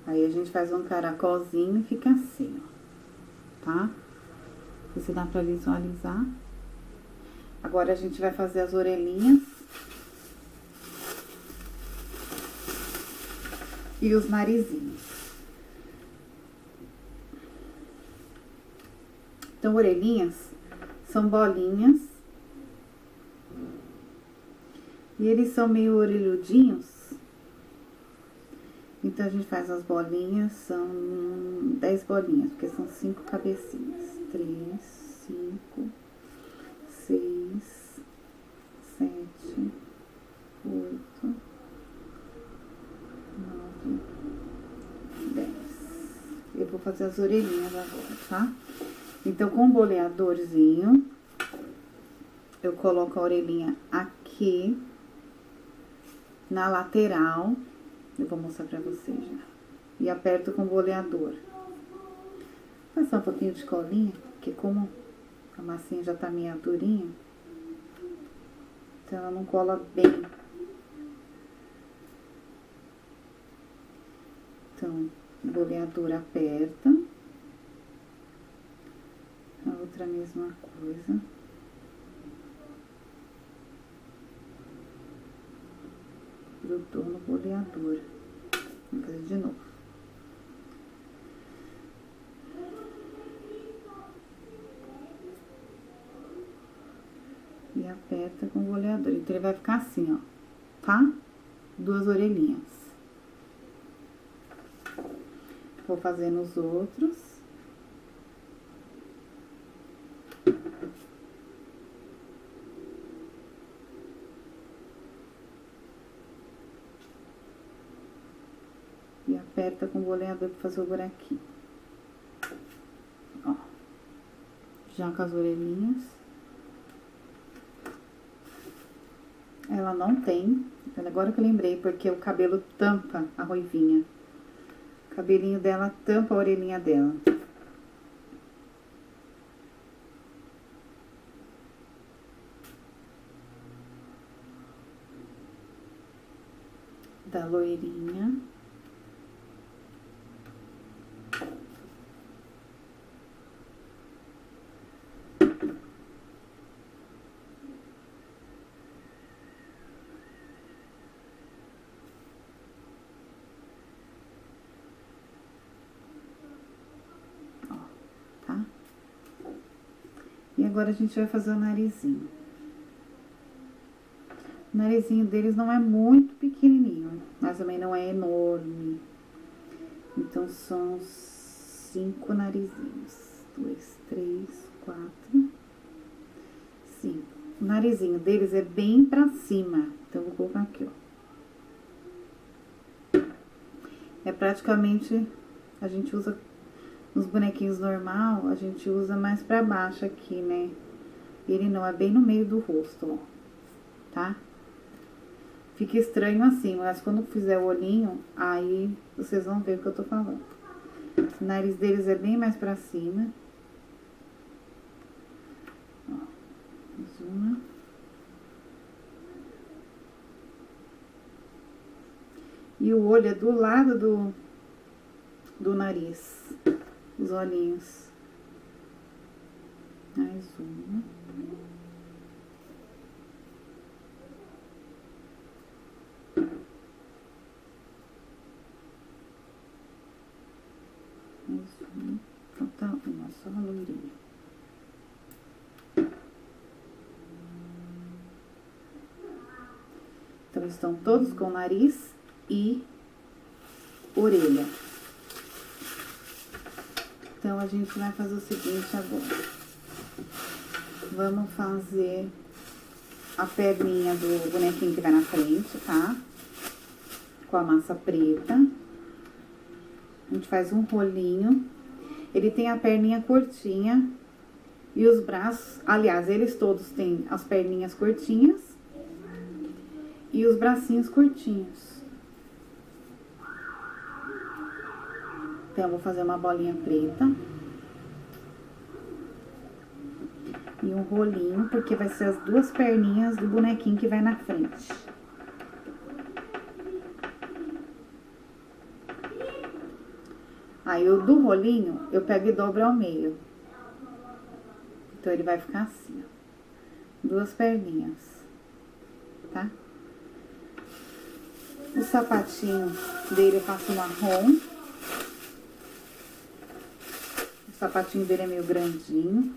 Aí a gente faz um caracolzinho e fica assim, ó, tá? Se dá pra visualizar. Agora a gente vai fazer as orelhinhas e os narizinhos. Então, orelhinhas são bolinhas e eles são meio orelhudinhos. Então, a gente faz as bolinhas, são 10 bolinhas, porque são 5 cabecinhas. 3, 5, 6, 7, 8, 9, 10. Eu vou fazer as orelhinhas agora, tá? Então, com o boleadorzinho, eu coloco a orelhinha aqui, na lateral. Eu vou mostrar pra vocês já. E aperto com o boleador. Passar um pouquinho de colinha, porque como a massinha já tá meio durinha, então ela não cola bem. Então, o boleador aperta. A outra mesma coisa. Grudou no boleador. Vamos fazer de novo. E aperta com o boleador. Então, ele vai ficar assim, ó. Tá? 2 orelhinhas. Vou fazer nos outros. E aperta com o boleador pra fazer o buraquinho. Ó. Já com as orelhinhas. Ela não tem. Agora que eu lembrei, porque o cabelo tampa a ruivinha. O cabelinho dela tampa a orelhinha dela. Da loirinha. E agora a gente vai fazer o narizinho. O narizinho deles não é muito pequenininho, mas também não é enorme. Então, são 5 narizinhos. 2, 3, 4, 5. O narizinho deles é bem pra cima. Então, eu vou colocar aqui, ó. É praticamente, a gente usa... Nos bonequinhos normal, a gente usa mais pra baixo aqui, né? Ele não, é bem no meio do rosto, ó. Tá? Fica estranho assim, mas quando fizer o olhinho, aí vocês vão ver o que eu tô falando. O nariz deles é bem mais pra cima. Ó, mais uma. E o olho é do lado do nariz. Os olhinhos. Mais uma. Mais uma. Falta uma, só a loirinha. Então, estão todos com nariz e orelha. Então, a gente vai fazer o seguinte agora. Vamos fazer a perninha do bonequinho que vai na frente, tá? Com a massa preta. A gente faz um rolinho. Ele tem a perninha curtinha e os braços... Aliás, eles todos têm as perninhas curtinhas e os bracinhos curtinhos. Então, eu vou fazer uma bolinha preta. E um rolinho, porque vai ser as 2 perninhas do bonequinho que vai na frente. Aí, o do rolinho, eu pego e dobro ao meio. Então, ele vai ficar assim, ó. 2 perninhas, tá? O sapatinho dele eu faço marrom. O sapatinho dele é meio grandinho.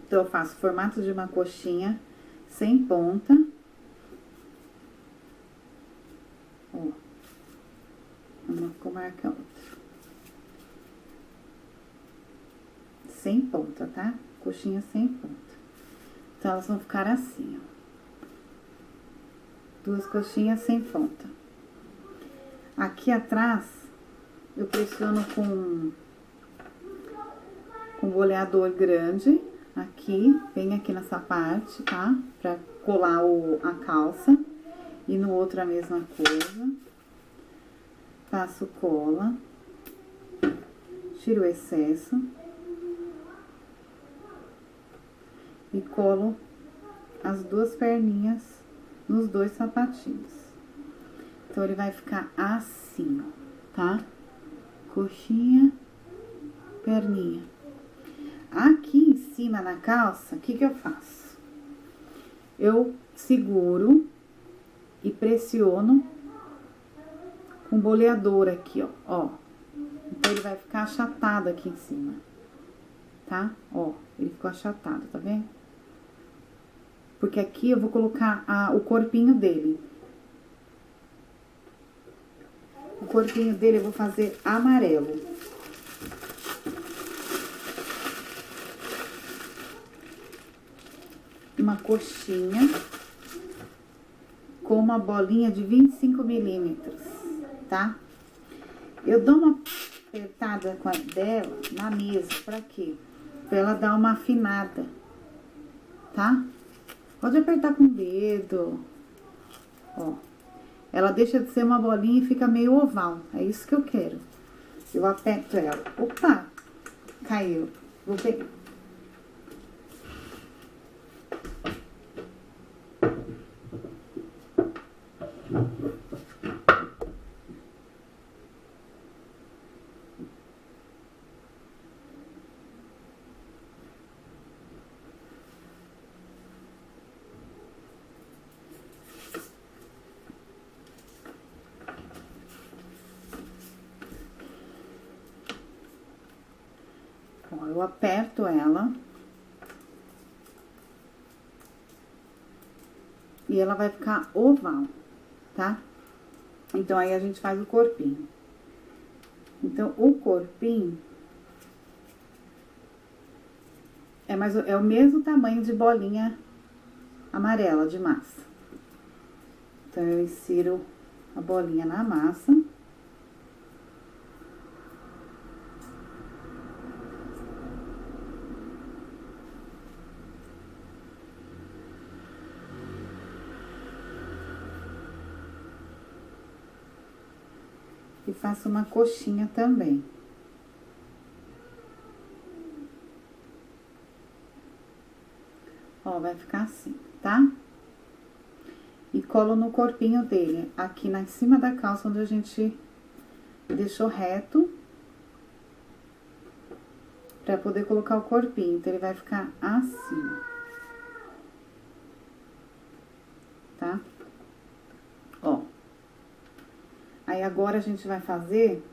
Então, eu faço formato de uma coxinha sem ponta. Ó. Uma ficou maior que a outra. Sem ponta, tá? Coxinha sem ponta. Então, elas vão ficar assim, ó. 2 coxinhas sem ponta. Aqui atrás, eu pressiono com boleador grande. Aqui, bem aqui nessa parte, tá? Pra colar a calça. E no outro a mesma coisa. Passo cola. Tiro o excesso. E colo as 2 perninhas nos 2 sapatinhos. Então, ele vai ficar assim, ó, tá? Coxinha, perninha. Aqui em cima na calça, o que que eu faço? Eu seguro e pressiono com boleador aqui, ó. Então, ele vai ficar achatado aqui em cima, tá? Ó, ele ficou achatado, tá vendo? Porque aqui eu vou colocar o corpinho dele. O corpinho dele eu vou fazer amarelo. Uma coxinha com uma bolinha de 25 milímetros, tá? Eu dou uma apertada com a dela na mesa, pra quê? Pra ela dar uma afinada, tá? Pode apertar com o dedo, ó. Ela deixa de ser uma bolinha e fica meio oval, é isso que eu quero. Eu aperto ela. Opa, caiu. Vou pegar. Ó, eu aperto ela. E ela vai ficar oval, tá? Então, aí a gente faz o corpinho. Então, o corpinho é o mesmo tamanho de bolinha amarela de massa. Então, eu insiro a bolinha na massa. E faço uma coxinha também. Ó, vai ficar assim, tá? E colo no corpinho dele, aqui em cima da calça, onde a gente deixou reto. Pra poder colocar o corpinho. Então, ele vai ficar assim. Tá? Ó. Aí, agora, a gente vai fazer...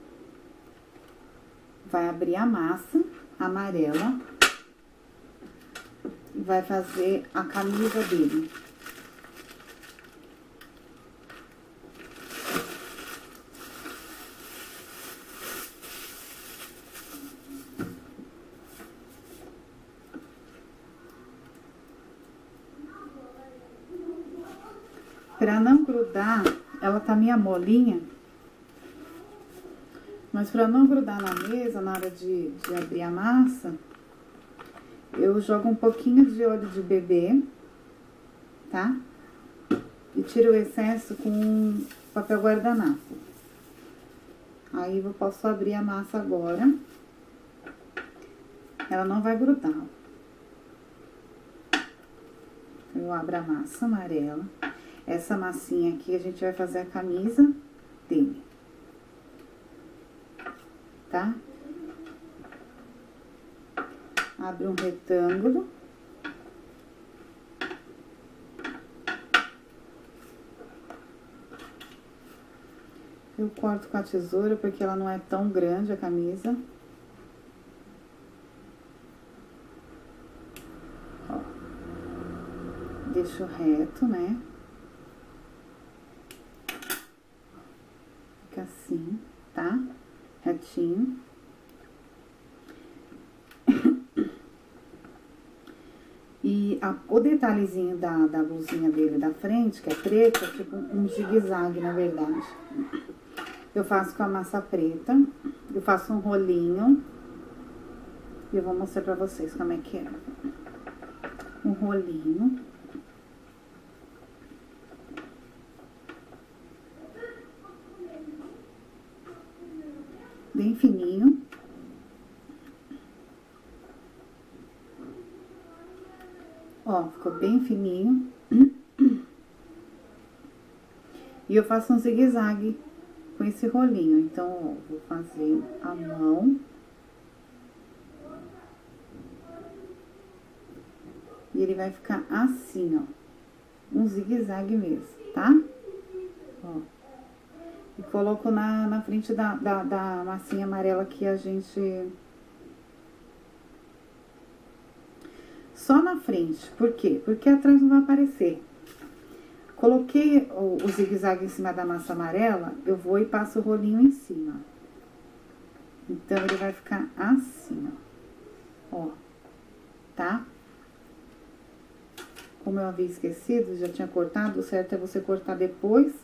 Vai abrir a massa amarela. E vai fazer a camisa dele. Pra não grudar, ela tá meio molinha. Mas pra não grudar na mesa, na hora de abrir a massa, eu jogo um pouquinho de óleo de bebê, tá? E tiro o excesso com papel guardanapo. Aí eu posso abrir a massa agora. Ela não vai grudar, ó. Eu abro a massa amarela. Essa massinha aqui, a gente vai fazer a camisa dele, tá? Abre um retângulo. Eu corto com a tesoura, porque ela não é tão grande a camisa. Ó. Deixo reto, né? Fica assim, tá? Retinho. E o detalhezinho da blusinha dele da frente, que é preta, é tipo um zigue-zague, na verdade. Eu faço com a massa preta, eu faço um rolinho, e eu vou mostrar pra vocês como é que é. Um rolinho. Bem fininho. Ó, ficou bem fininho. E eu faço um zigue-zague com esse rolinho. Então, ó, vou fazer a mão. E ele vai ficar assim, ó. Um zigue-zague mesmo, tá? Ó. E coloco na frente da massinha amarela que a gente... Só na frente. Por quê? Porque atrás não vai aparecer. Coloquei o zigue-zague em cima da massa amarela, eu vou e passo o rolinho em cima. Então, ele vai ficar assim, ó. Ó, tá? Como eu havia esquecido, já tinha cortado, o certo é você cortar depois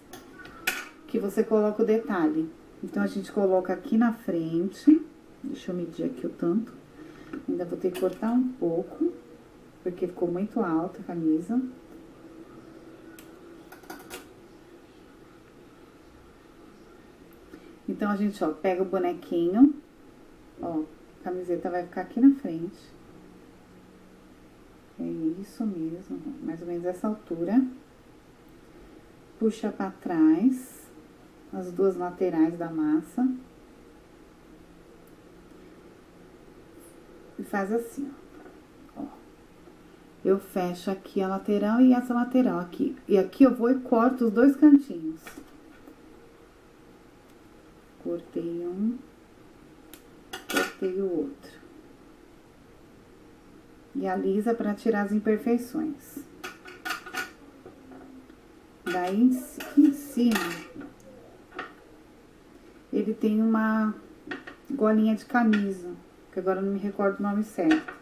que você coloca o detalhe. Então, a gente coloca aqui na frente. Deixa eu medir aqui o tanto. Ainda vou ter que cortar um pouco, porque ficou muito alta a camisa. Então, a gente, ó, pega o bonequinho, ó, a camiseta vai ficar aqui na frente. É isso mesmo, mais ou menos essa altura. Puxa pra trás, as duas laterais da massa. E faz assim, ó. Eu fecho aqui a lateral e essa lateral aqui. E aqui eu vou e corto os dois cantinhos. Cortei um, cortei o outro. E alisa pra tirar as imperfeições. Daí, em cima, ele tem uma golinha de camisa, que agora eu não me recordo o nome certo.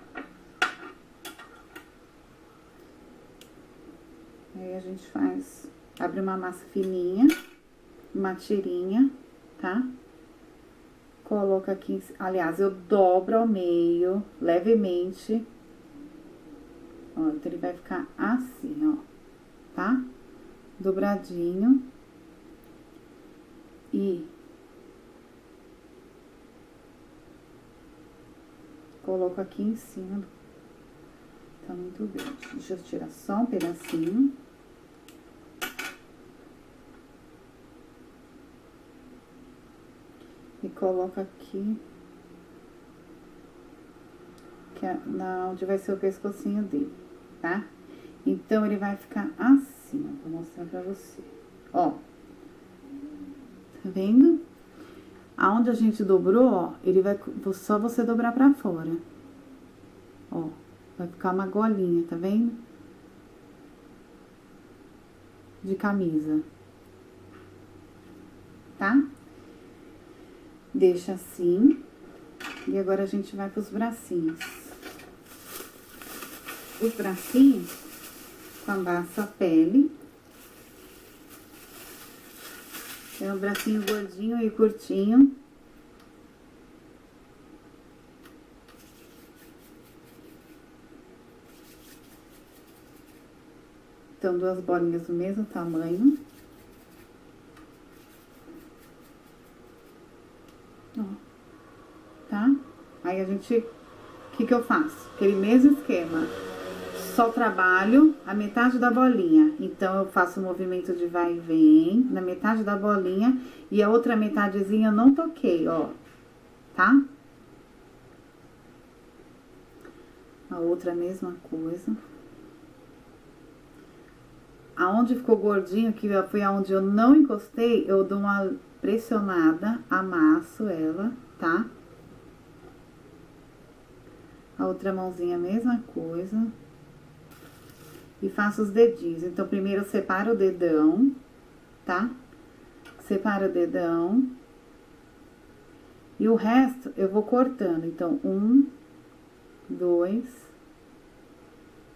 Aí a gente faz, abre uma massa fininha, uma tirinha, tá? Coloca aqui, aliás, eu dobro ao meio, levemente. Ó, então ele vai ficar assim, ó, tá? Dobradinho. E coloco aqui em cima. Tá muito grande. Deixa eu tirar só um pedacinho. E coloco aqui, que é onde vai ser o pescocinho dele, tá? Então, ele vai ficar assim, ó, vou mostrar pra você. Ó, tá vendo? Aonde a gente dobrou, ó, ele vai, só você dobrar pra fora. Ó, vai ficar uma golinha, tá vendo? De camisa. Tá? Deixa assim. E agora a gente vai pros bracinhos. Os bracinhos, com a massa pele. É um bracinho gordinho e curtinho. Então, duas bolinhas do mesmo tamanho. Ó, tá? Aí a gente, o que que eu faço? Aquele mesmo esquema. só trabalho a metade da bolinha. Então, eu faço o movimento de vai e vem na metade da bolinha e a outra metadezinha eu não toquei, ó, tá? A outra mesma coisa. Aonde ficou gordinho, que foi aonde eu não encostei, eu dou uma pressionada, amasso ela, tá? A outra mãozinha, a mesma coisa. E faço os dedinhos. Então, primeiro eu separo o dedão, tá? Separo o dedão. E o resto eu vou cortando. Então, 1, 2,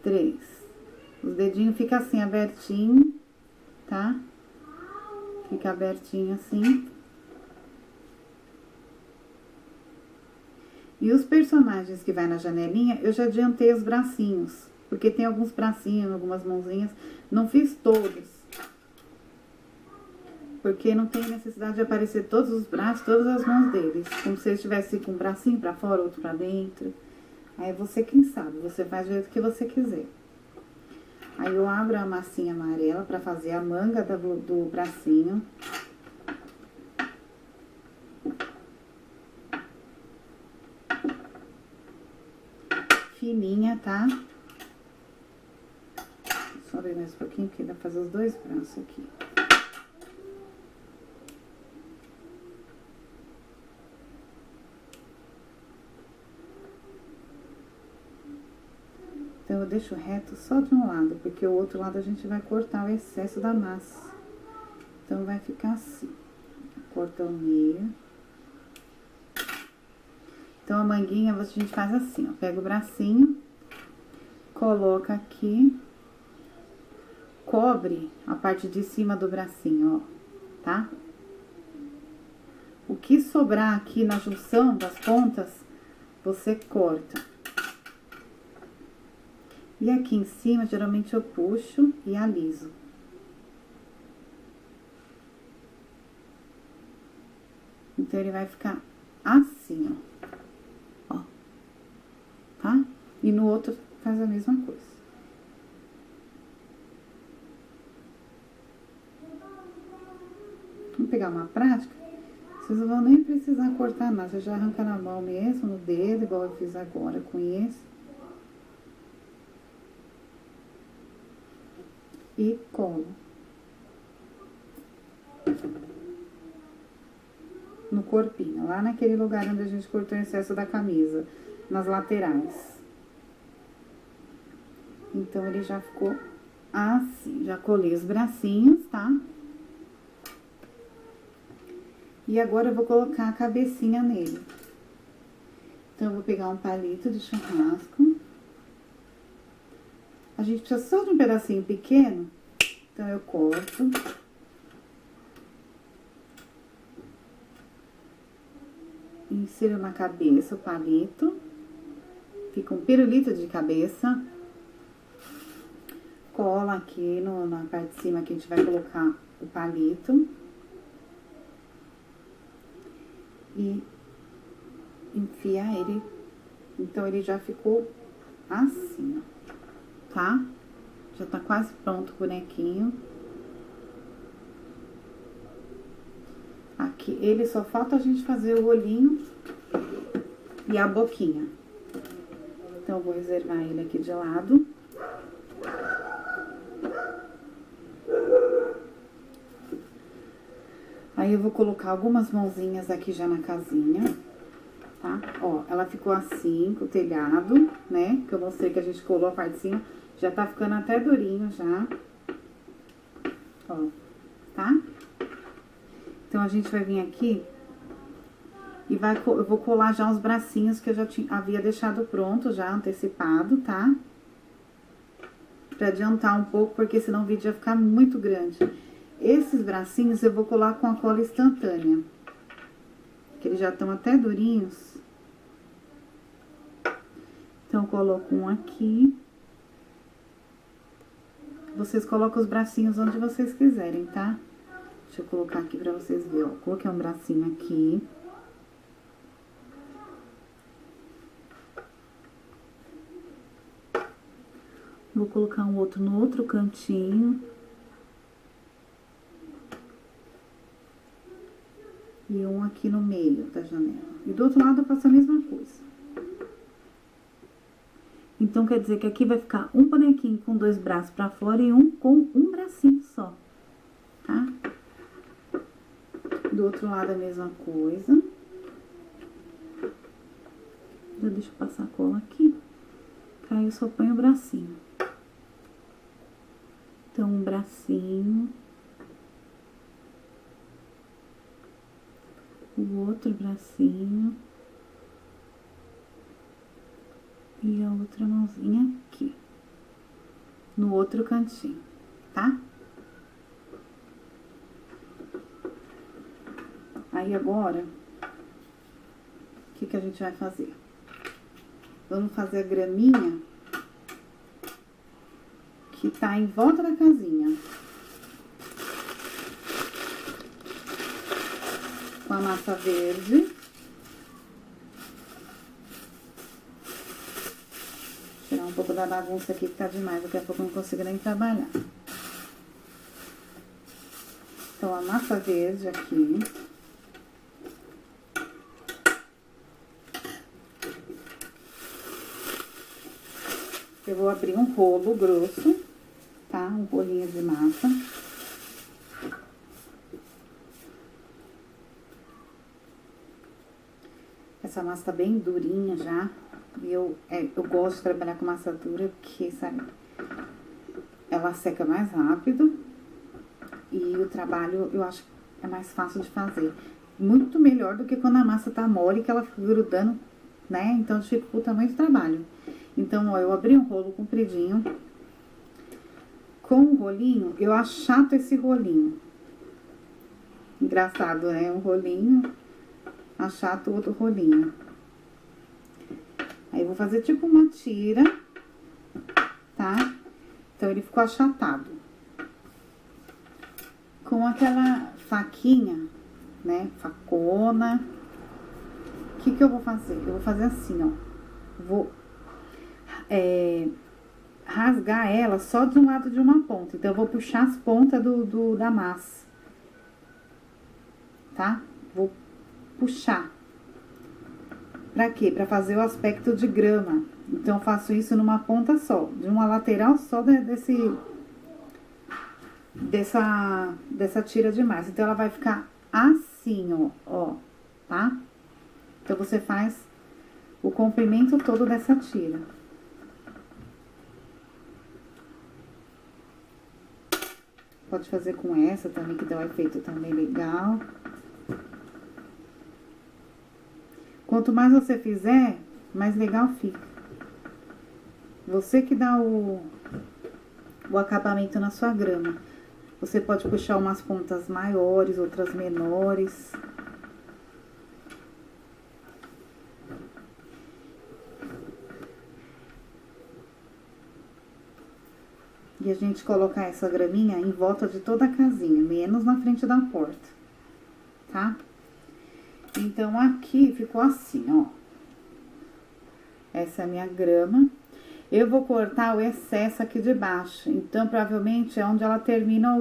3. Os dedinhos ficam assim, abertinho, tá? Fica abertinho assim. E os personagens que vai na janelinha, eu já adiantei os bracinhos. Porque tem alguns bracinhos, algumas mãozinhas. Não fiz todos. Porque não tem necessidade de aparecer todos os braços, todas as mãos deles. Como se eles estivessem com um bracinho pra fora, outro pra dentro. Aí você quem sabe, você faz do jeito que você quiser. Aí eu abro a massinha amarela pra fazer a manga do bracinho. Fininha, tá? Só ver mais um pouquinho, porque dá pra fazer os dois braços aqui. Então, eu deixo reto só de um lado, porque o outro lado a gente vai cortar o excesso da massa. Então, vai ficar assim. Corta o meio. Então, a manguinha a gente faz assim, ó. Pega o bracinho, coloca aqui, cobre a parte de cima do bracinho, ó, tá? O que sobrar aqui na junção das pontas, você corta. E aqui em cima, geralmente eu puxo e aliso. Então, ele vai ficar assim, ó. Tá? E no outro faz a mesma coisa. Vamos pegar uma prática. Vocês não vão nem precisar cortar nada. Você já arranca na mão mesmo, no dedo, igual eu fiz agora com esse. E colo no corpinho, lá naquele lugar onde a gente cortou o excesso da camisa, nas laterais. Então, ele já ficou assim, já colei os bracinhos, tá? E agora eu vou colocar a cabecinha nele. Então, eu vou pegar um palito de churrasco. A gente precisa só de um pedacinho pequeno, então eu corto. Insiro na cabeça o palito. Fica um pirulito de cabeça. Cola aqui na parte de cima que a gente vai colocar o palito. E enfia ele. Então, ele já ficou assim, ó. Tá? Já tá quase pronto o bonequinho. Aqui, ele só falta a gente fazer o olhinho e a boquinha. Então, eu vou reservar ele aqui de lado. Aí, eu vou colocar algumas mãozinhas aqui já na casinha, tá? Ó, ela ficou assim, com o telhado, né? Que eu mostrei que a gente colou a parte de cima. Já tá ficando até durinho já. Ó, tá? Então, a gente vai vir aqui e eu vou colar já os bracinhos que eu já havia deixado pronto, já antecipado, tá? Pra adiantar um pouco, porque senão o vídeo ia ficar muito grande. Esses bracinhos eu vou colar com a cola instantânea, que eles já estão até durinhos. Então, eu coloco um aqui. Vocês colocam os bracinhos onde vocês quiserem, tá? Deixa eu colocar aqui pra vocês verem, ó. Coloquei um bracinho aqui. Vou colocar um outro no outro cantinho. E um aqui no meio da janela. E do outro lado eu faço a mesma coisa. Então, quer dizer que aqui vai ficar um bonequinho com 2 braços pra fora e um com um bracinho só, tá? Do outro lado a mesma coisa. Já deixa eu passar a cola aqui. Aí eu só ponho o bracinho. Então, um bracinho. O outro bracinho. E a outra mãozinha aqui. No outro cantinho, tá? Aí agora, o que a gente vai fazer? Vamos fazer a graminha que tá em volta da casinha. Com a massa verde. Tirar um pouco da bagunça aqui que tá demais, daqui a pouco eu não consigo nem trabalhar. Então, a massa verde aqui. Eu vou abrir um rolo grosso, tá? Um rolinho de massa. Essa massa tá bem durinha já. E eu gosto de trabalhar com massa dura porque, sabe, ela seca mais rápido. E o trabalho, eu acho, é mais fácil de fazer. Muito melhor do que quando a massa tá mole, que ela fica grudando, né? Então, dificulta muito o trabalho. Então, ó, eu abri um rolo compridinho. Com o rolinho, eu achato esse rolinho. Engraçado, né? Um rolinho, achato outro rolinho. Aí, eu vou fazer tipo uma tira, tá? Então, ele ficou achatado. Com aquela faquinha, né? Facona. O que eu vou fazer? Eu vou fazer assim, ó. Vou rasgar ela só de um lado de uma ponta. Então, eu vou puxar as pontas da massa. Tá? Vou puxar. Pra quê? Pra fazer o aspecto de grama. Então, eu faço isso numa ponta só. De uma lateral só dessa tira de massa. Então, ela vai ficar assim, ó. Tá? Então, você faz o comprimento todo dessa tira. Pode fazer com essa também, que dá um efeito também legal. Quanto mais você fizer, mais legal fica. Você que dá o acabamento na sua grama. Você pode puxar umas pontas maiores, outras menores. E a gente colocar essa graminha em volta de toda a casinha, menos na frente da porta, tá? Então, aqui ficou assim, ó. Essa é a minha grama. Eu vou cortar o excesso aqui de baixo. Então, provavelmente, é onde ela termina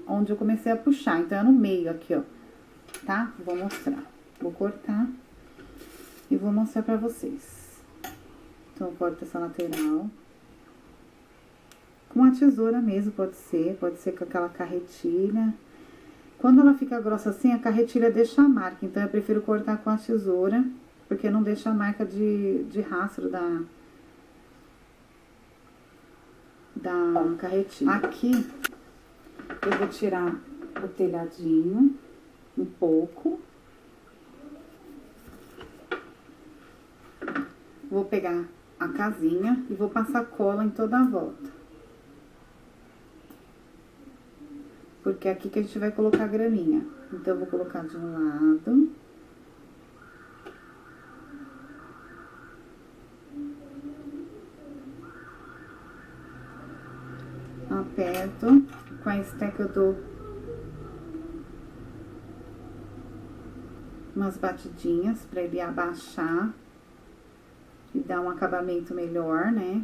onde eu comecei a puxar. Então, é no meio aqui, ó. Tá? Vou mostrar. Vou cortar e vou mostrar pra vocês. Então, eu corto essa lateral. Com a tesoura mesmo, pode ser com aquela carretilha. Quando ela fica grossa assim, a carretilha deixa a marca. Então, eu prefiro cortar com a tesoura, porque não deixa a marca de rastro da carretilha. Aqui, eu vou tirar o telhadinho, um pouco. Vou pegar a casinha e vou passar cola em toda a volta. Porque é aqui que a gente vai colocar a graminha. Então, eu vou colocar de um lado. Aperto. Com a esteca eu dou umas batidinhas pra ele abaixar. E dar um acabamento melhor, né?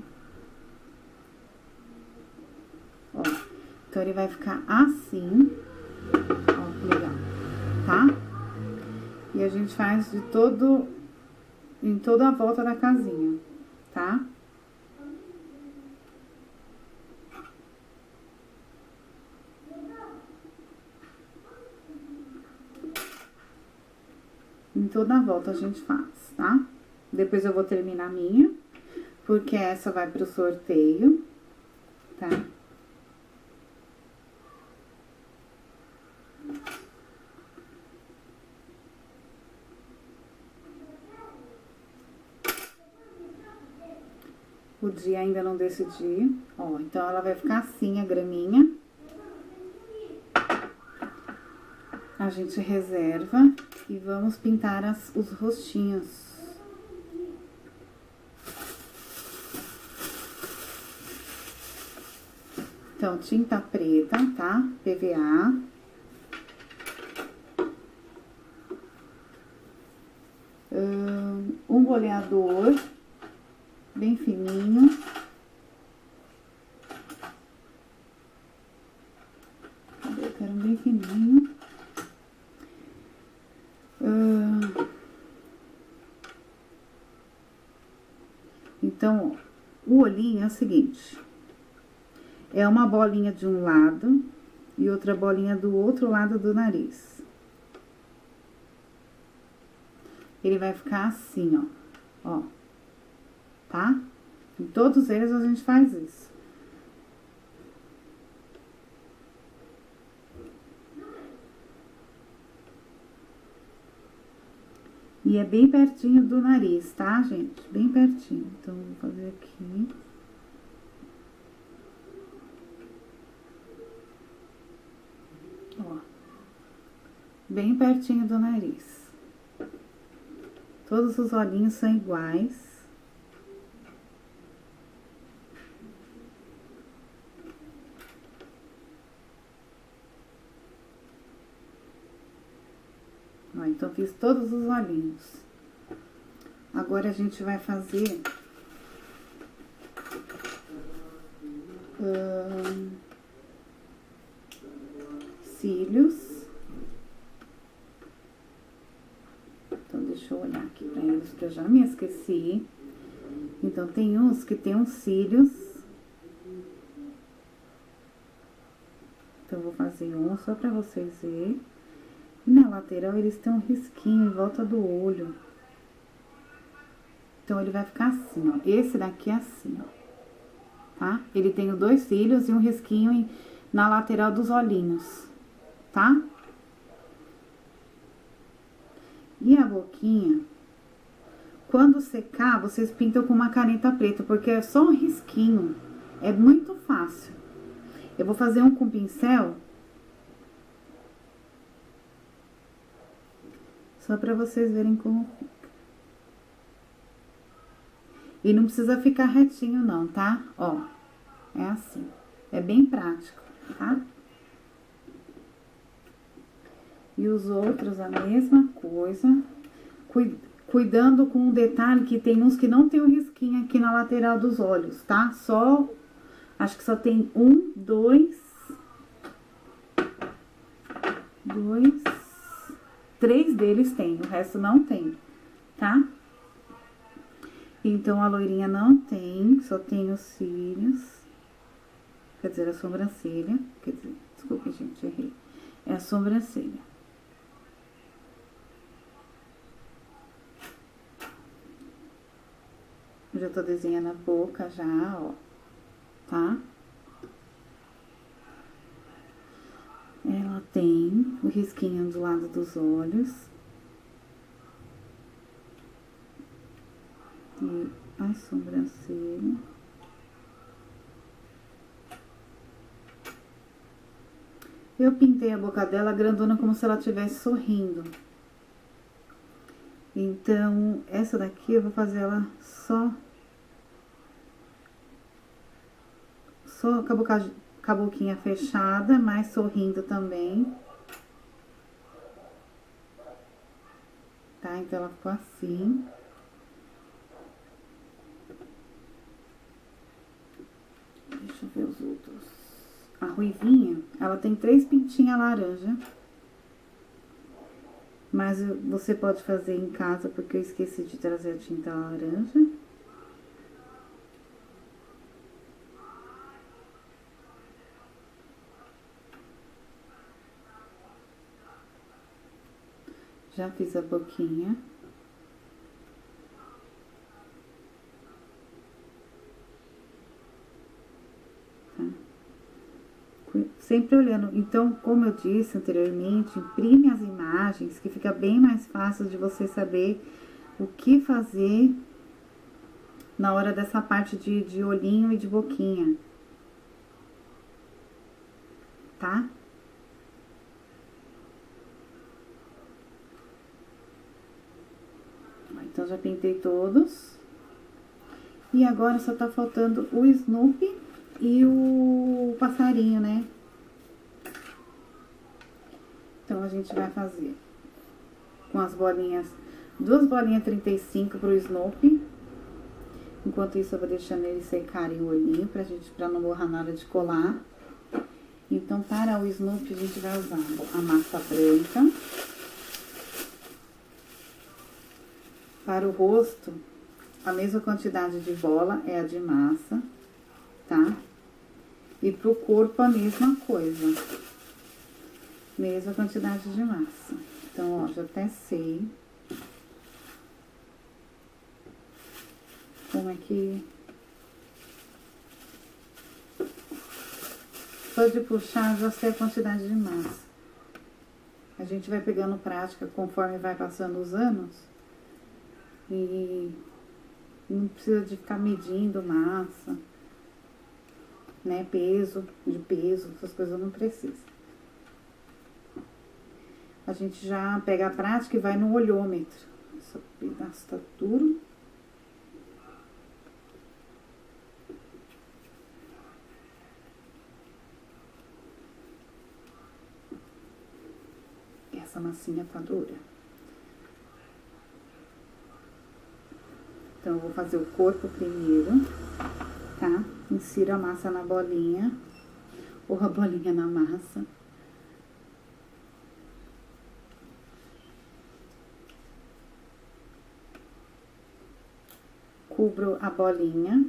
Então, ele vai ficar assim. Ó, que legal, tá? E a gente faz em toda a volta da casinha, tá? Em toda a volta a gente faz, tá? Depois eu vou terminar a minha, porque essa vai pro sorteio, tá? O dia ainda não decidi, ó, então ela vai ficar assim, a graminha. A gente reserva e vamos pintar os rostinhos. Então, tinta preta, tá? PVA. Um boleador bem fininho. Eu quero um bem fininho. Então, o olhinho é o seguinte. É uma bolinha de um lado e outra bolinha do outro lado do nariz. Ele vai ficar assim, ó. Ó. Tá? Em todos eles a gente faz isso. E é bem pertinho do nariz, tá, gente? Bem pertinho. Então, vou fazer aqui. Ó. Bem pertinho do nariz. Todos os olhinhos são iguais. Ó, então, fiz todos os olhinhos. Agora, a gente vai fazer... cílios. Então, deixa eu olhar aqui pra eles, que eu já me esqueci. Então, tem uns que tem uns cílios. Então, eu vou fazer um só pra vocês verem. E na lateral, eles têm um risquinho em volta do olho. Então, ele vai ficar assim, ó. Esse daqui é assim, ó. Tá? Ele tem os 2 cílios e um risquinho na lateral dos olhinhos, tá? E a boquinha, quando secar, vocês pintam com uma caneta preta, porque é só um risquinho. É muito fácil. Eu vou fazer um com pincel. Só pra vocês verem como fica. E não precisa ficar retinho não, tá? Ó, é assim. É bem prático, tá? E os outros a mesma coisa. Cuidando com o detalhe que tem uns que não tem o risquinho aqui na lateral dos olhos, tá? Só, acho que só tem 1, 2, 3 deles tem, o resto não tem, tá? Então, a loirinha não tem, só tem os cílios. Quer dizer, a sobrancelha. Quer dizer, desculpa, gente, errei. É a sobrancelha. Eu já tô desenhando a boca já, ó. Tá? Ela tem o risquinho do lado dos olhos. E a sobrancelha. Eu pintei a boca dela grandona como se ela estivesse sorrindo. Então, essa daqui eu vou fazer ela só com a boquinha fechada, mas sorrindo também. Tá? Então, ela ficou assim. Deixa eu ver os outros. Ah, ruivinha, ela tem 3 pintinhas laranja. Mas você pode fazer em casa, porque eu esqueci de trazer a tinta laranja. Já fiz a boquinha. Tá? Sempre olhando. Então, como eu disse anteriormente, imprime as imagens, que fica bem mais fácil de você saber o que fazer na hora dessa parte de olhinho e de boquinha. Tá? Então, já pintei todos. E agora só tá faltando o Snoopy e o passarinho, né? Então, a gente vai fazer com as bolinhas, 2 bolinhas 35 pro Snoopy. Enquanto isso, eu vou deixando ele secarem o olhinho pra não borrar na hora de colar. Então, para o Snoopy, a gente vai usar a massa branca. Para o rosto, a mesma quantidade de bola é a de massa, tá? E pro corpo, a mesma coisa. Mesma quantidade de massa. Então, ó, já até sei como é que... Só de puxar, já sei a quantidade de massa. A gente vai pegando prática conforme vai passando os anos. E não precisa de ficar medindo massa, né? Peso, essas coisas não precisa. A gente já pega a prática e vai no olhômetro. Esse pedaço tá duro. Essa massinha tá dura. Então, eu vou fazer o corpo primeiro, tá? Insiro a massa na bolinha, ou a bolinha na massa. Cubro a bolinha.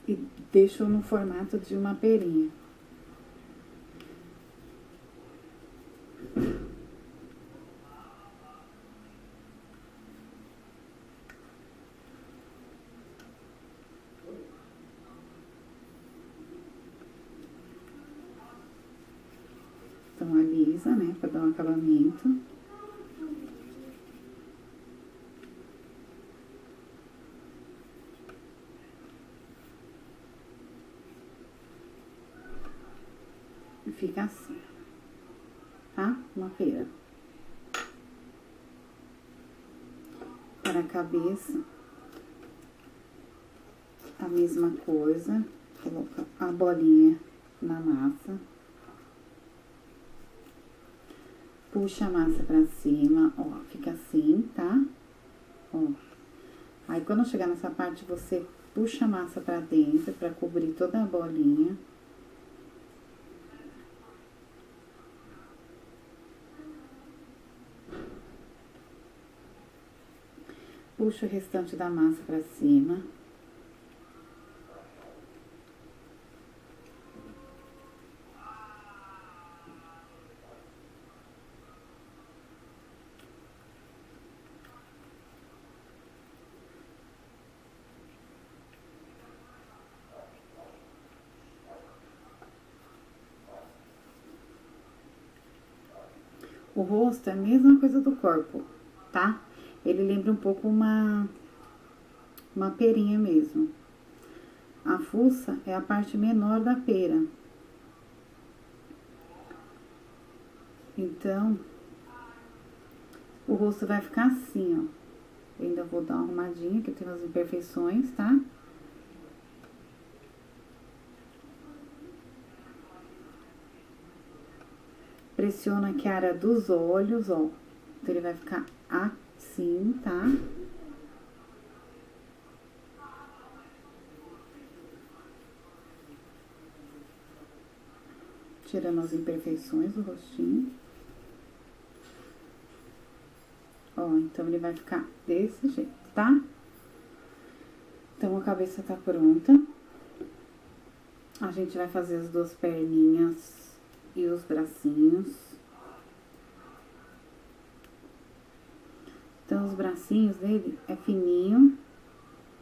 E deixo no formato de uma perinha. Então, alisa, né, pra dar um acabamento. E fica assim, tá? Uma pera. Para a cabeça, a mesma coisa. Coloca a bolinha na massa. Puxa a massa pra cima, ó, fica assim, tá? Ó. Aí, quando chegar nessa parte, você puxa a massa pra dentro, pra cobrir toda a bolinha. Puxa o restante da massa pra cima. O rosto é a mesma coisa do corpo, tá? Ele lembra um pouco uma perinha mesmo. A fuça é a parte menor da pera. Então, o rosto vai ficar assim, ó. Eu ainda vou dar uma arrumadinha, que tem umas imperfeições, tá? Pressiona aqui a área dos olhos, ó. Então, ele vai ficar assim, tá? Tirando as imperfeições do rostinho. Ó, então ele vai ficar desse jeito, tá? Então, a cabeça tá pronta. A gente vai fazer as duas perninhas e os bracinhos. Então, os bracinhos dele é fininho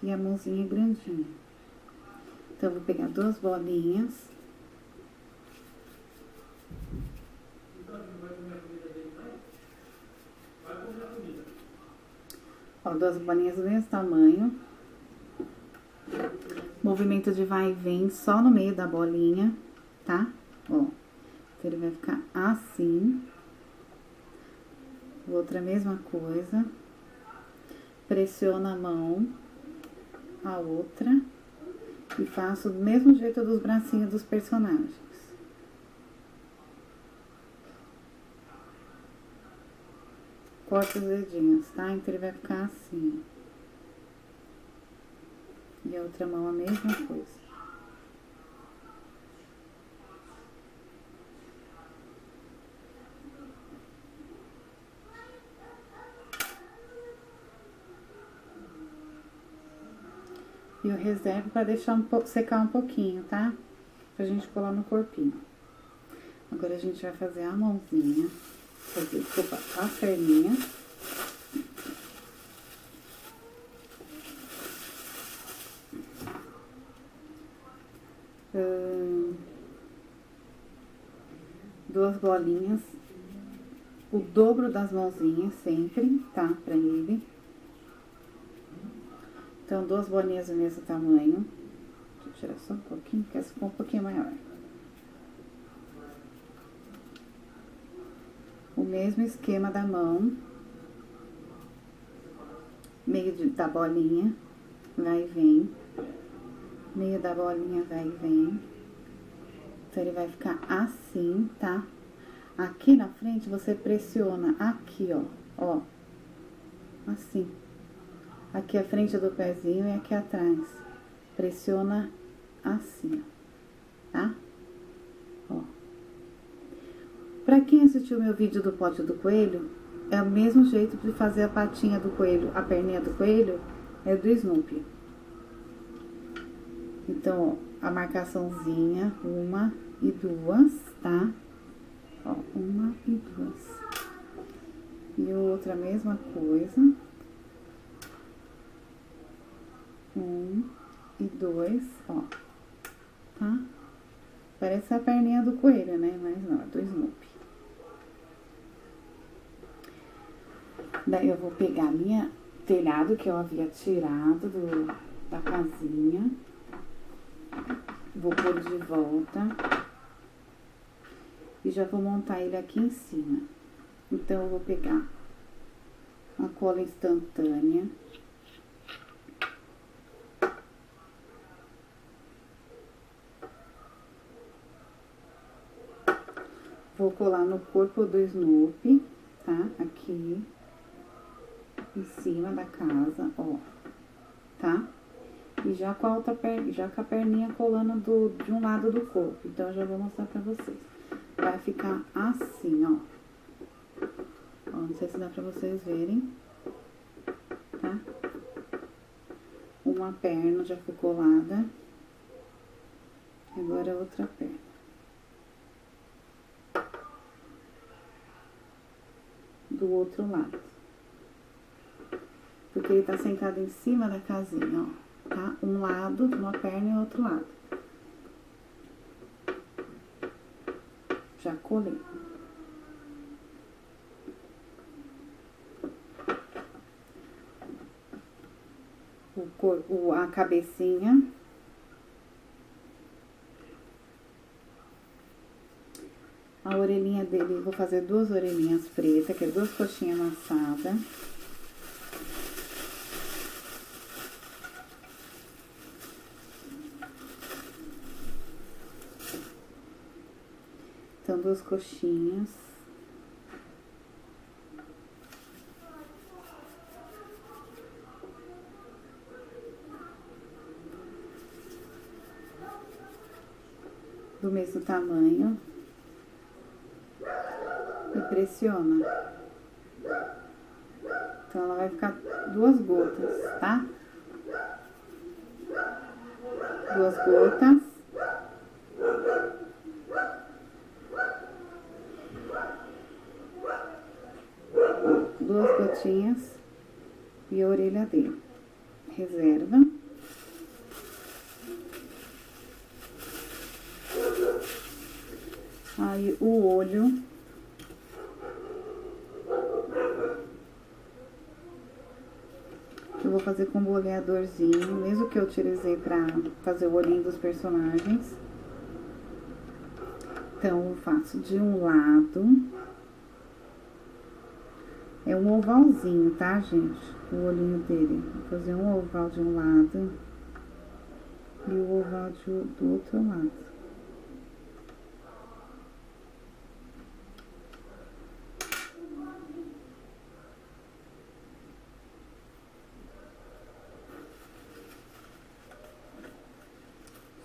e a mãozinha é grandinha. Então, eu vou pegar duas bolinhas. Ó, duas bolinhas do mesmo tamanho. Movimento de vai e vem só no meio da bolinha, tá? Ó, então ele vai ficar assim. Outra mesma coisa. Pressiona a mão, a outra. E faço do mesmo jeito dos bracinhos dos personagens. Corta os dedinhos, tá? Então ele vai ficar assim. E a outra mão a mesma coisa. E eu reservo pra deixar secar um pouquinho, tá? Pra gente colar no corpinho. Agora a gente vai fazer a mãozinha. Desculpa, a perninha. Duas bolinhas. O dobro das mãozinhas sempre, tá? Pra ele. Então, duas bolinhas do mesmo tamanho. Deixa eu tirar só um pouquinho, porque essa ficou um pouquinho maior. O mesmo esquema da mão. Meio da bolinha, vai e vem. Meio da bolinha, vai e vem. Então, ele vai ficar assim, tá? Aqui na frente, você pressiona aqui, ó. Ó. Assim. Aqui a frente do pezinho e aqui atrás. Pressiona assim, ó. Tá? Ó. Pra quem assistiu meu vídeo do pote do coelho, é o mesmo jeito de fazer a patinha do coelho, a perninha do coelho, é do Snoopy. Então, ó, a marcaçãozinha, uma e duas, tá? Ó, uma e duas. E outra mesma coisa. Um e dois, ó. Tá? Parece a perninha do coelho, né? Mas não, é do Snoopy. Daí eu vou pegar minha telhado que eu havia tirado da casinha. Vou pôr de volta. E já vou montar ele aqui em cima. Então, eu vou pegar a cola instantânea. Vou colar no corpo do Snoopy, tá? Aqui, em cima da casa, ó, tá? E já com a outra perna, já com a perninha colando de um lado do corpo. Então, eu já vou mostrar pra vocês. Vai ficar assim, ó. Ó, não sei se dá pra vocês verem, tá? Uma perna já foi colada. Agora, a outra perna. Do outro lado. Porque ele tá sentado em cima da casinha, ó, tá? Um lado, uma perna e outro lado. Já colei. A cabecinha. A orelhinha dele, vou fazer duas orelhinhas pretas, que é duas coxinhas amassadas. Então, duas coxinhas. do mesmo tamanho e pressiona. Então, ela vai ficar 2 gotas, tá? 2 gotas. Duas gotinhas e a orelha dele. Reserva. Aí, o olho. Eu vou fazer com boleadorzinho, mesmo que eu utilizei pra fazer o olhinho dos personagens. Então, eu faço de um lado. É um ovalzinho, tá, gente? O olhinho dele. Vou fazer um oval de um lado e o oval do outro lado.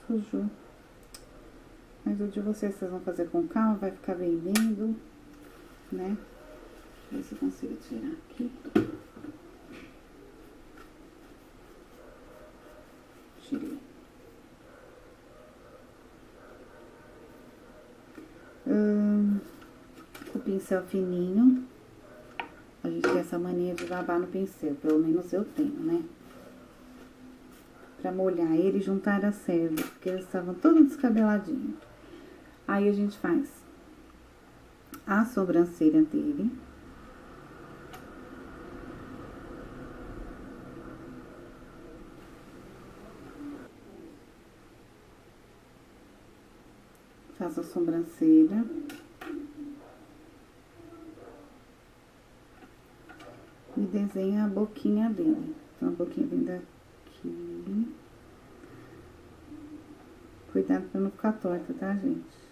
Sujou. Mas o de vocês vão fazer com calma, vai ficar bem lindo, né? Ver se eu consigo tirar aqui. Tirei. O pincel fininho. A gente tem essa mania de lavar no pincel, pelo menos eu tenho, né? Pra molhar ele e juntar as cerdas, porque eles estavam todos descabeladinhos. Aí a gente faz a sobrancelha dele. Faço a sobrancelha. E desenho a boquinha dele. Então, a boquinha vem daqui. Cuidado pra não ficar torta, tá, gente?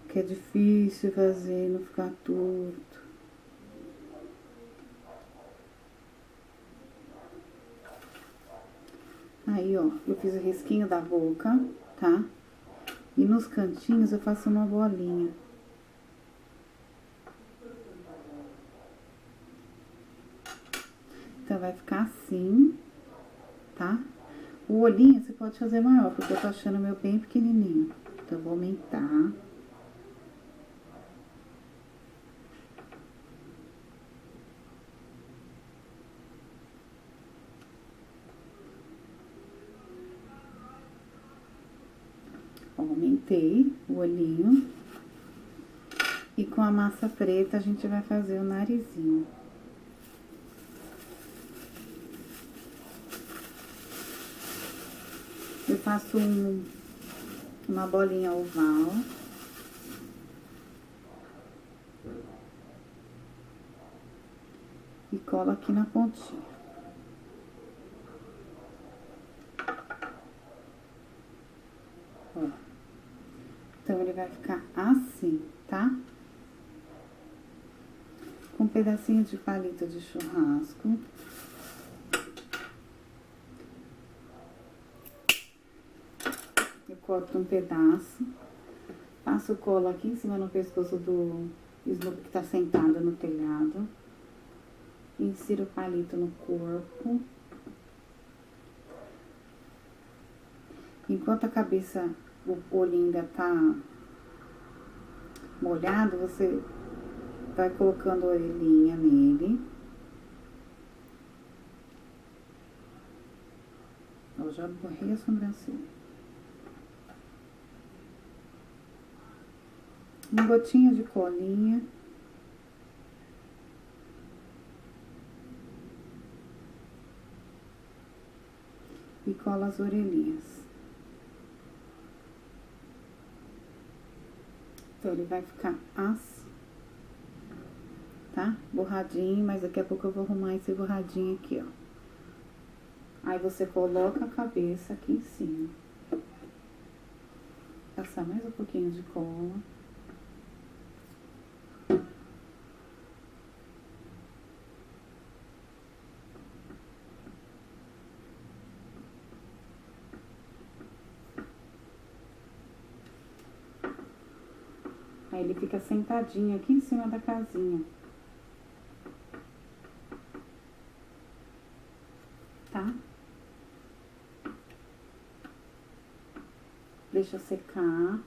Que é difícil fazer, não ficar torto. Aí, ó, eu fiz o risquinho da boca, tá? E nos cantinhos eu faço uma bolinha. Então, vai ficar assim, tá? O olhinho você pode fazer maior, porque eu tô achando o meu bem pequenininho. Então, eu vou aumentar. Aumentei o olhinho. E com a massa preta, a gente vai fazer o narizinho. Eu faço uma bolinha oval. E colo aqui na pontinha. Ó. Então, ele vai ficar assim, tá? Com um pedacinho de palito de churrasco. Eu corto um pedaço. Passo o colo aqui em cima no pescoço do Snoopy que tá sentado no telhado. Insiro o palito no corpo. Enquanto a cabeça, o olho ainda tá molhado, você vai colocando a orelhinha nele. Eu já borrei a sobrancelha. Uma gotinha de colinha. E cola as orelhinhas. Então, ele vai ficar assim, tá? Borradinho, mas daqui a pouco eu vou arrumar esse borradinho aqui, ó. Aí, você coloca a cabeça aqui em cima. Passar mais um pouquinho de cola. Aí ele fica sentadinho aqui em cima da casinha. Tá? Deixa secar.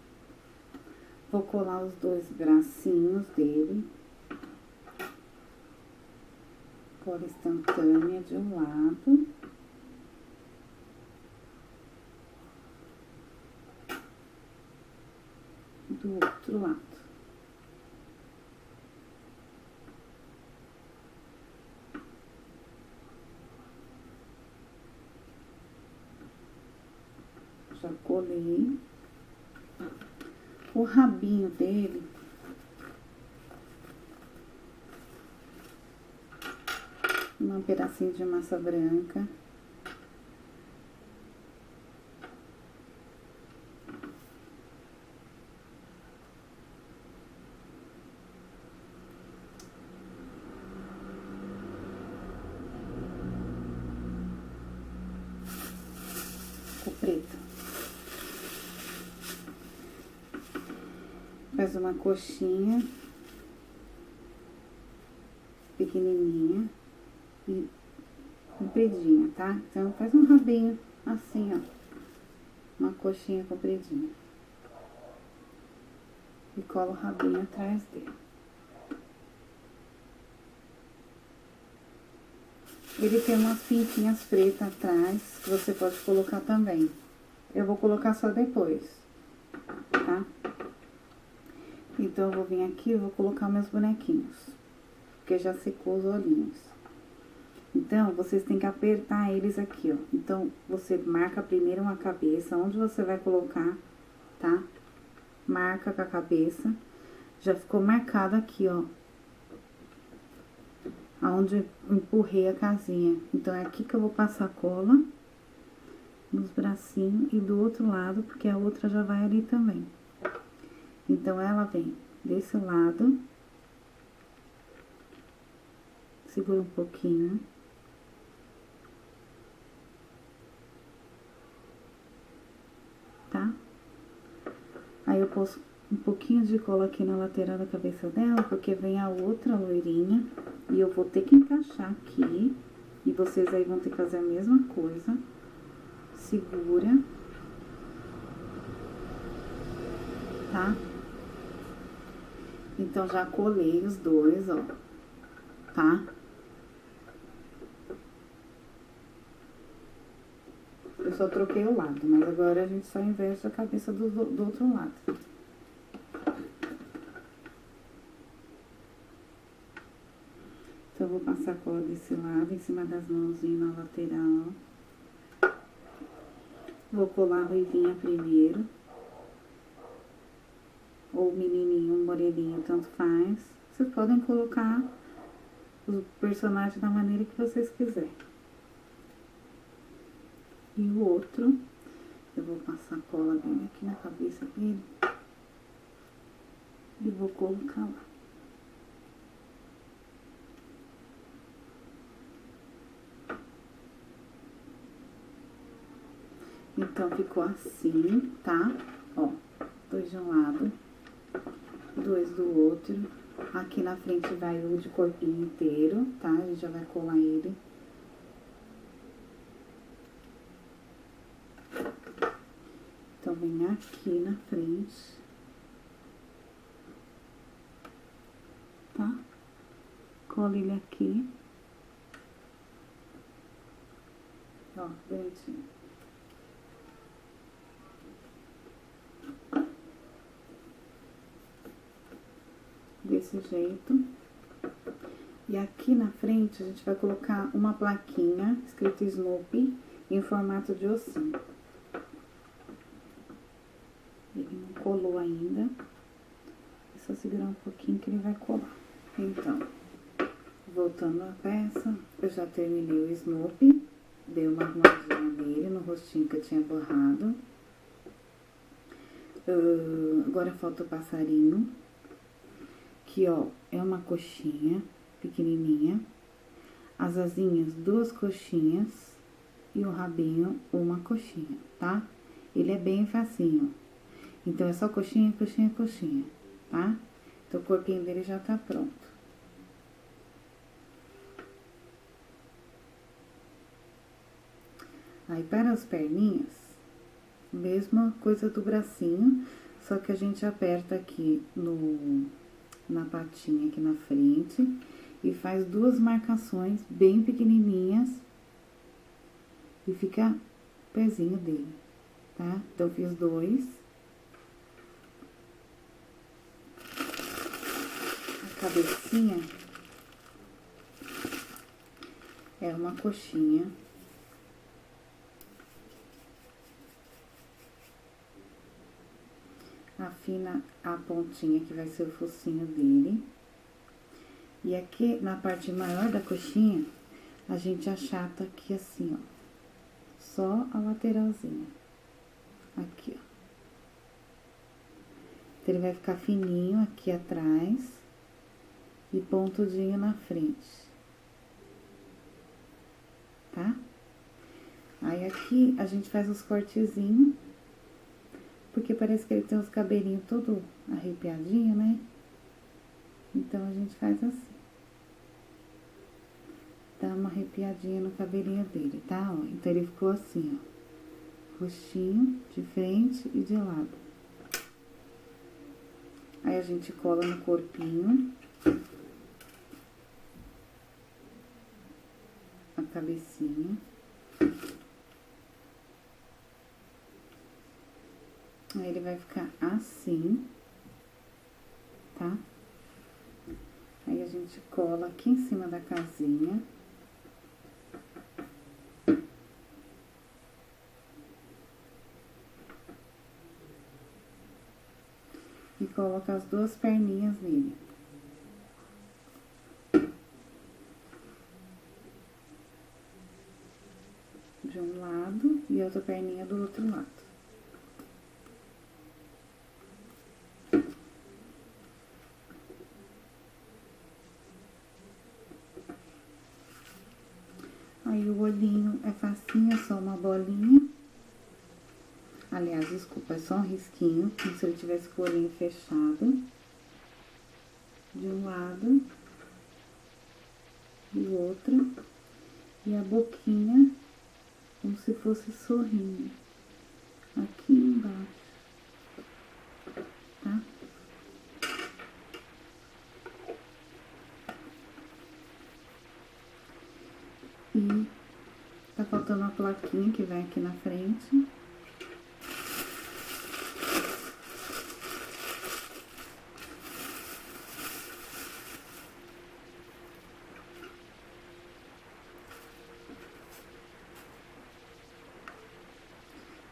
Vou colar os dois bracinhos dele. Cola instantânea de um lado. Do outro lado. Já colei. O rabinho dele um pedacinho de massa branca. O preto. Faz uma coxinha pequenininha e compridinha, tá? Então, faz um rabinho assim, ó. Uma coxinha compridinha. E cola o rabinho atrás dele. Ele tem umas pintinhas pretas atrás, que você pode colocar também. Eu vou colocar só depois, tá? Então, eu vou vir aqui e vou colocar meus bonequinhos. Porque já secou os olhinhos. Então, vocês têm que apertar eles aqui, ó. Então, você marca primeiro uma cabeça, onde você vai colocar, tá? Marca com a cabeça. Já ficou marcado aqui, ó. Aonde eu empurrei a casinha. Então, é aqui que eu vou passar cola. Nos bracinhos e do outro lado, porque a outra já vai ali também. Então, ela vem desse lado. Segura um pouquinho. Tá? Aí, eu posto um pouquinho de cola aqui na lateral da cabeça dela, porque vem a outra loirinha. E eu vou ter que encaixar aqui. E vocês aí vão ter que fazer a mesma coisa. Segura. Tá? Então, já colei os dois, ó. Tá? Eu só troquei o lado, mas agora a gente só inverte a cabeça do outro lado. Então, eu vou passar a cola desse lado, em cima das mãozinhas na lateral. Vou colar a ruivinha primeiro. Ou menininho, moreninho, tanto faz. Vocês podem colocar os personagens da maneira que vocês quiserem. E o outro, eu vou passar cola bem aqui na cabeça dele. E vou colocar lá. Então, ficou assim, tá? Ó, dois de um lado, dois do outro. Aqui na frente vai o de corpinho inteiro, tá? A gente já vai colar ele. Então, vem aqui na frente. Tá? Cola ele aqui. Ó, bonitinho. Desse jeito. E aqui na frente, a gente vai colocar uma plaquinha escrito Snoopy em formato de ossinho. Ele não colou ainda. É só segurar um pouquinho que ele vai colar. Então, voltando à peça, eu já terminei o Snoopy. Dei uma arrumadinha nele no rostinho que eu tinha borrado. Agora falta o passarinho. Que, ó, é uma coxinha pequenininha. As asinhas, duas coxinhas. E o rabinho, uma coxinha, tá? Ele é bem facinho. Então, é só coxinha, coxinha, coxinha. tá? Então, o corpinho dele já tá pronto. Aí, para as perninhas, mesma coisa do bracinho, só que a gente aperta aqui na patinha aqui na frente e faz 2 marcações bem pequenininhas e fica o pezinho dele, tá? Então, fiz 2. A cabecinha é uma coxinha. Afina a pontinha que vai ser o focinho dele. E aqui na parte maior da coxinha, a gente achata aqui assim, ó. Só a lateralzinha. Aqui, ó. Então, ele vai ficar fininho aqui atrás e pontudinho na frente. Tá? Aí, aqui, a gente faz os cortezinhos. Porque parece que ele tem os cabelinhos todo arrepiadinho, né? Então, a gente faz assim. Dá uma arrepiadinha no cabelinho dele, tá? Ó, então, ele ficou assim, ó. Rostinho, de frente e de lado. Aí, a gente cola no corpinho. A cabecinha. Aí, ele vai ficar assim, tá? Aí, a gente cola aqui em cima da casinha. E coloca as 2 perninhas nele. De um lado e outra perninha do outro lado. Aí, o olhinho é facinho, é só uma bolinha. Aliás, desculpa, é só um risquinho, como se ele tivesse com o olhinho fechado. De um lado. Do outro. E a boquinha, como se fosse sorrindo. Aqui embaixo. Tá? E tá faltando a plaquinha que vai aqui na frente.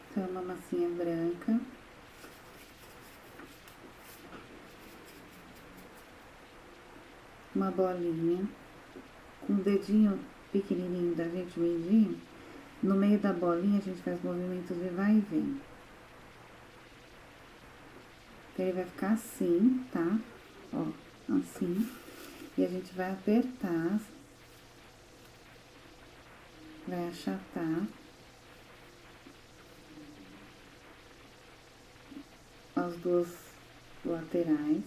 Então, é uma massinha branca. Uma bolinha. Com o dedinho pequenininho da gente, mindinho. No meio da bolinha, a gente faz movimentos de vai e vem. Então, ele vai ficar assim, tá? Ó, assim. E a gente vai apertar. Vai achatar. As 2 laterais.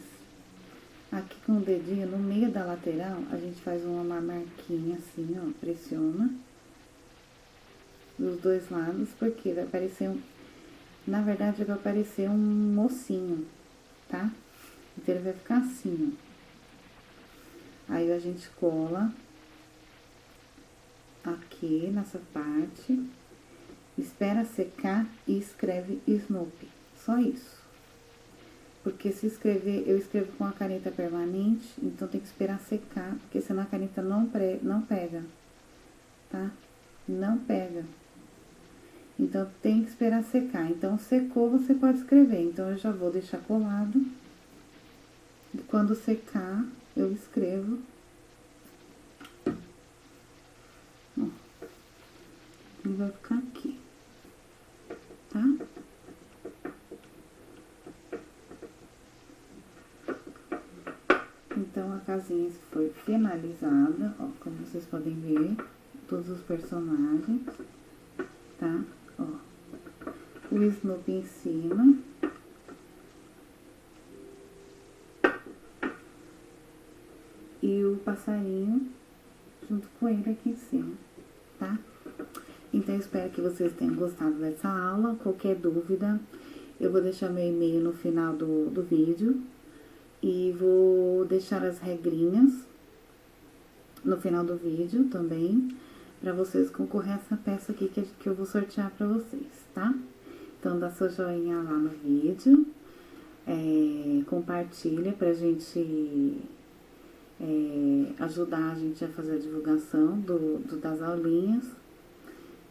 Aqui com o dedinho, no meio da lateral, a gente faz uma marquinha assim, ó, pressiona. Dos 2 lados, porque vai parecer na verdade, vai parecer um mocinho, tá? Então, ele vai ficar assim, ó. Aí, a gente cola aqui nessa parte, espera secar e escreve Snoopy. Só isso. Porque se escrever, eu escrevo com a caneta permanente, então tem que esperar secar, porque senão a caneta não pega, tá? Não pega. Então, tem que esperar secar. Então, secou, você pode escrever. Então, eu já vou deixar colado. E quando secar, eu escrevo. Ó. E vai ficar aqui. Tá? Então, a casinha foi finalizada, ó, como vocês podem ver, todos os personagens, tá? Ó, o Snoopy em cima. passarinho junto com ele aqui em cima, tá? Então, eu espero que vocês tenham gostado dessa aula. Qualquer dúvida, eu vou deixar meu e-mail no final do vídeo. E vou deixar as regrinhas no final do vídeo também, pra vocês concorrer a essa peça aqui que eu vou sortear pra vocês, tá? Então, dá seu joinha lá no vídeo, compartilha pra gente ajudar a gente a fazer a divulgação das aulinhas.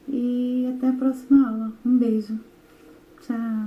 E até a próxima aula. Um beijo. Tchau!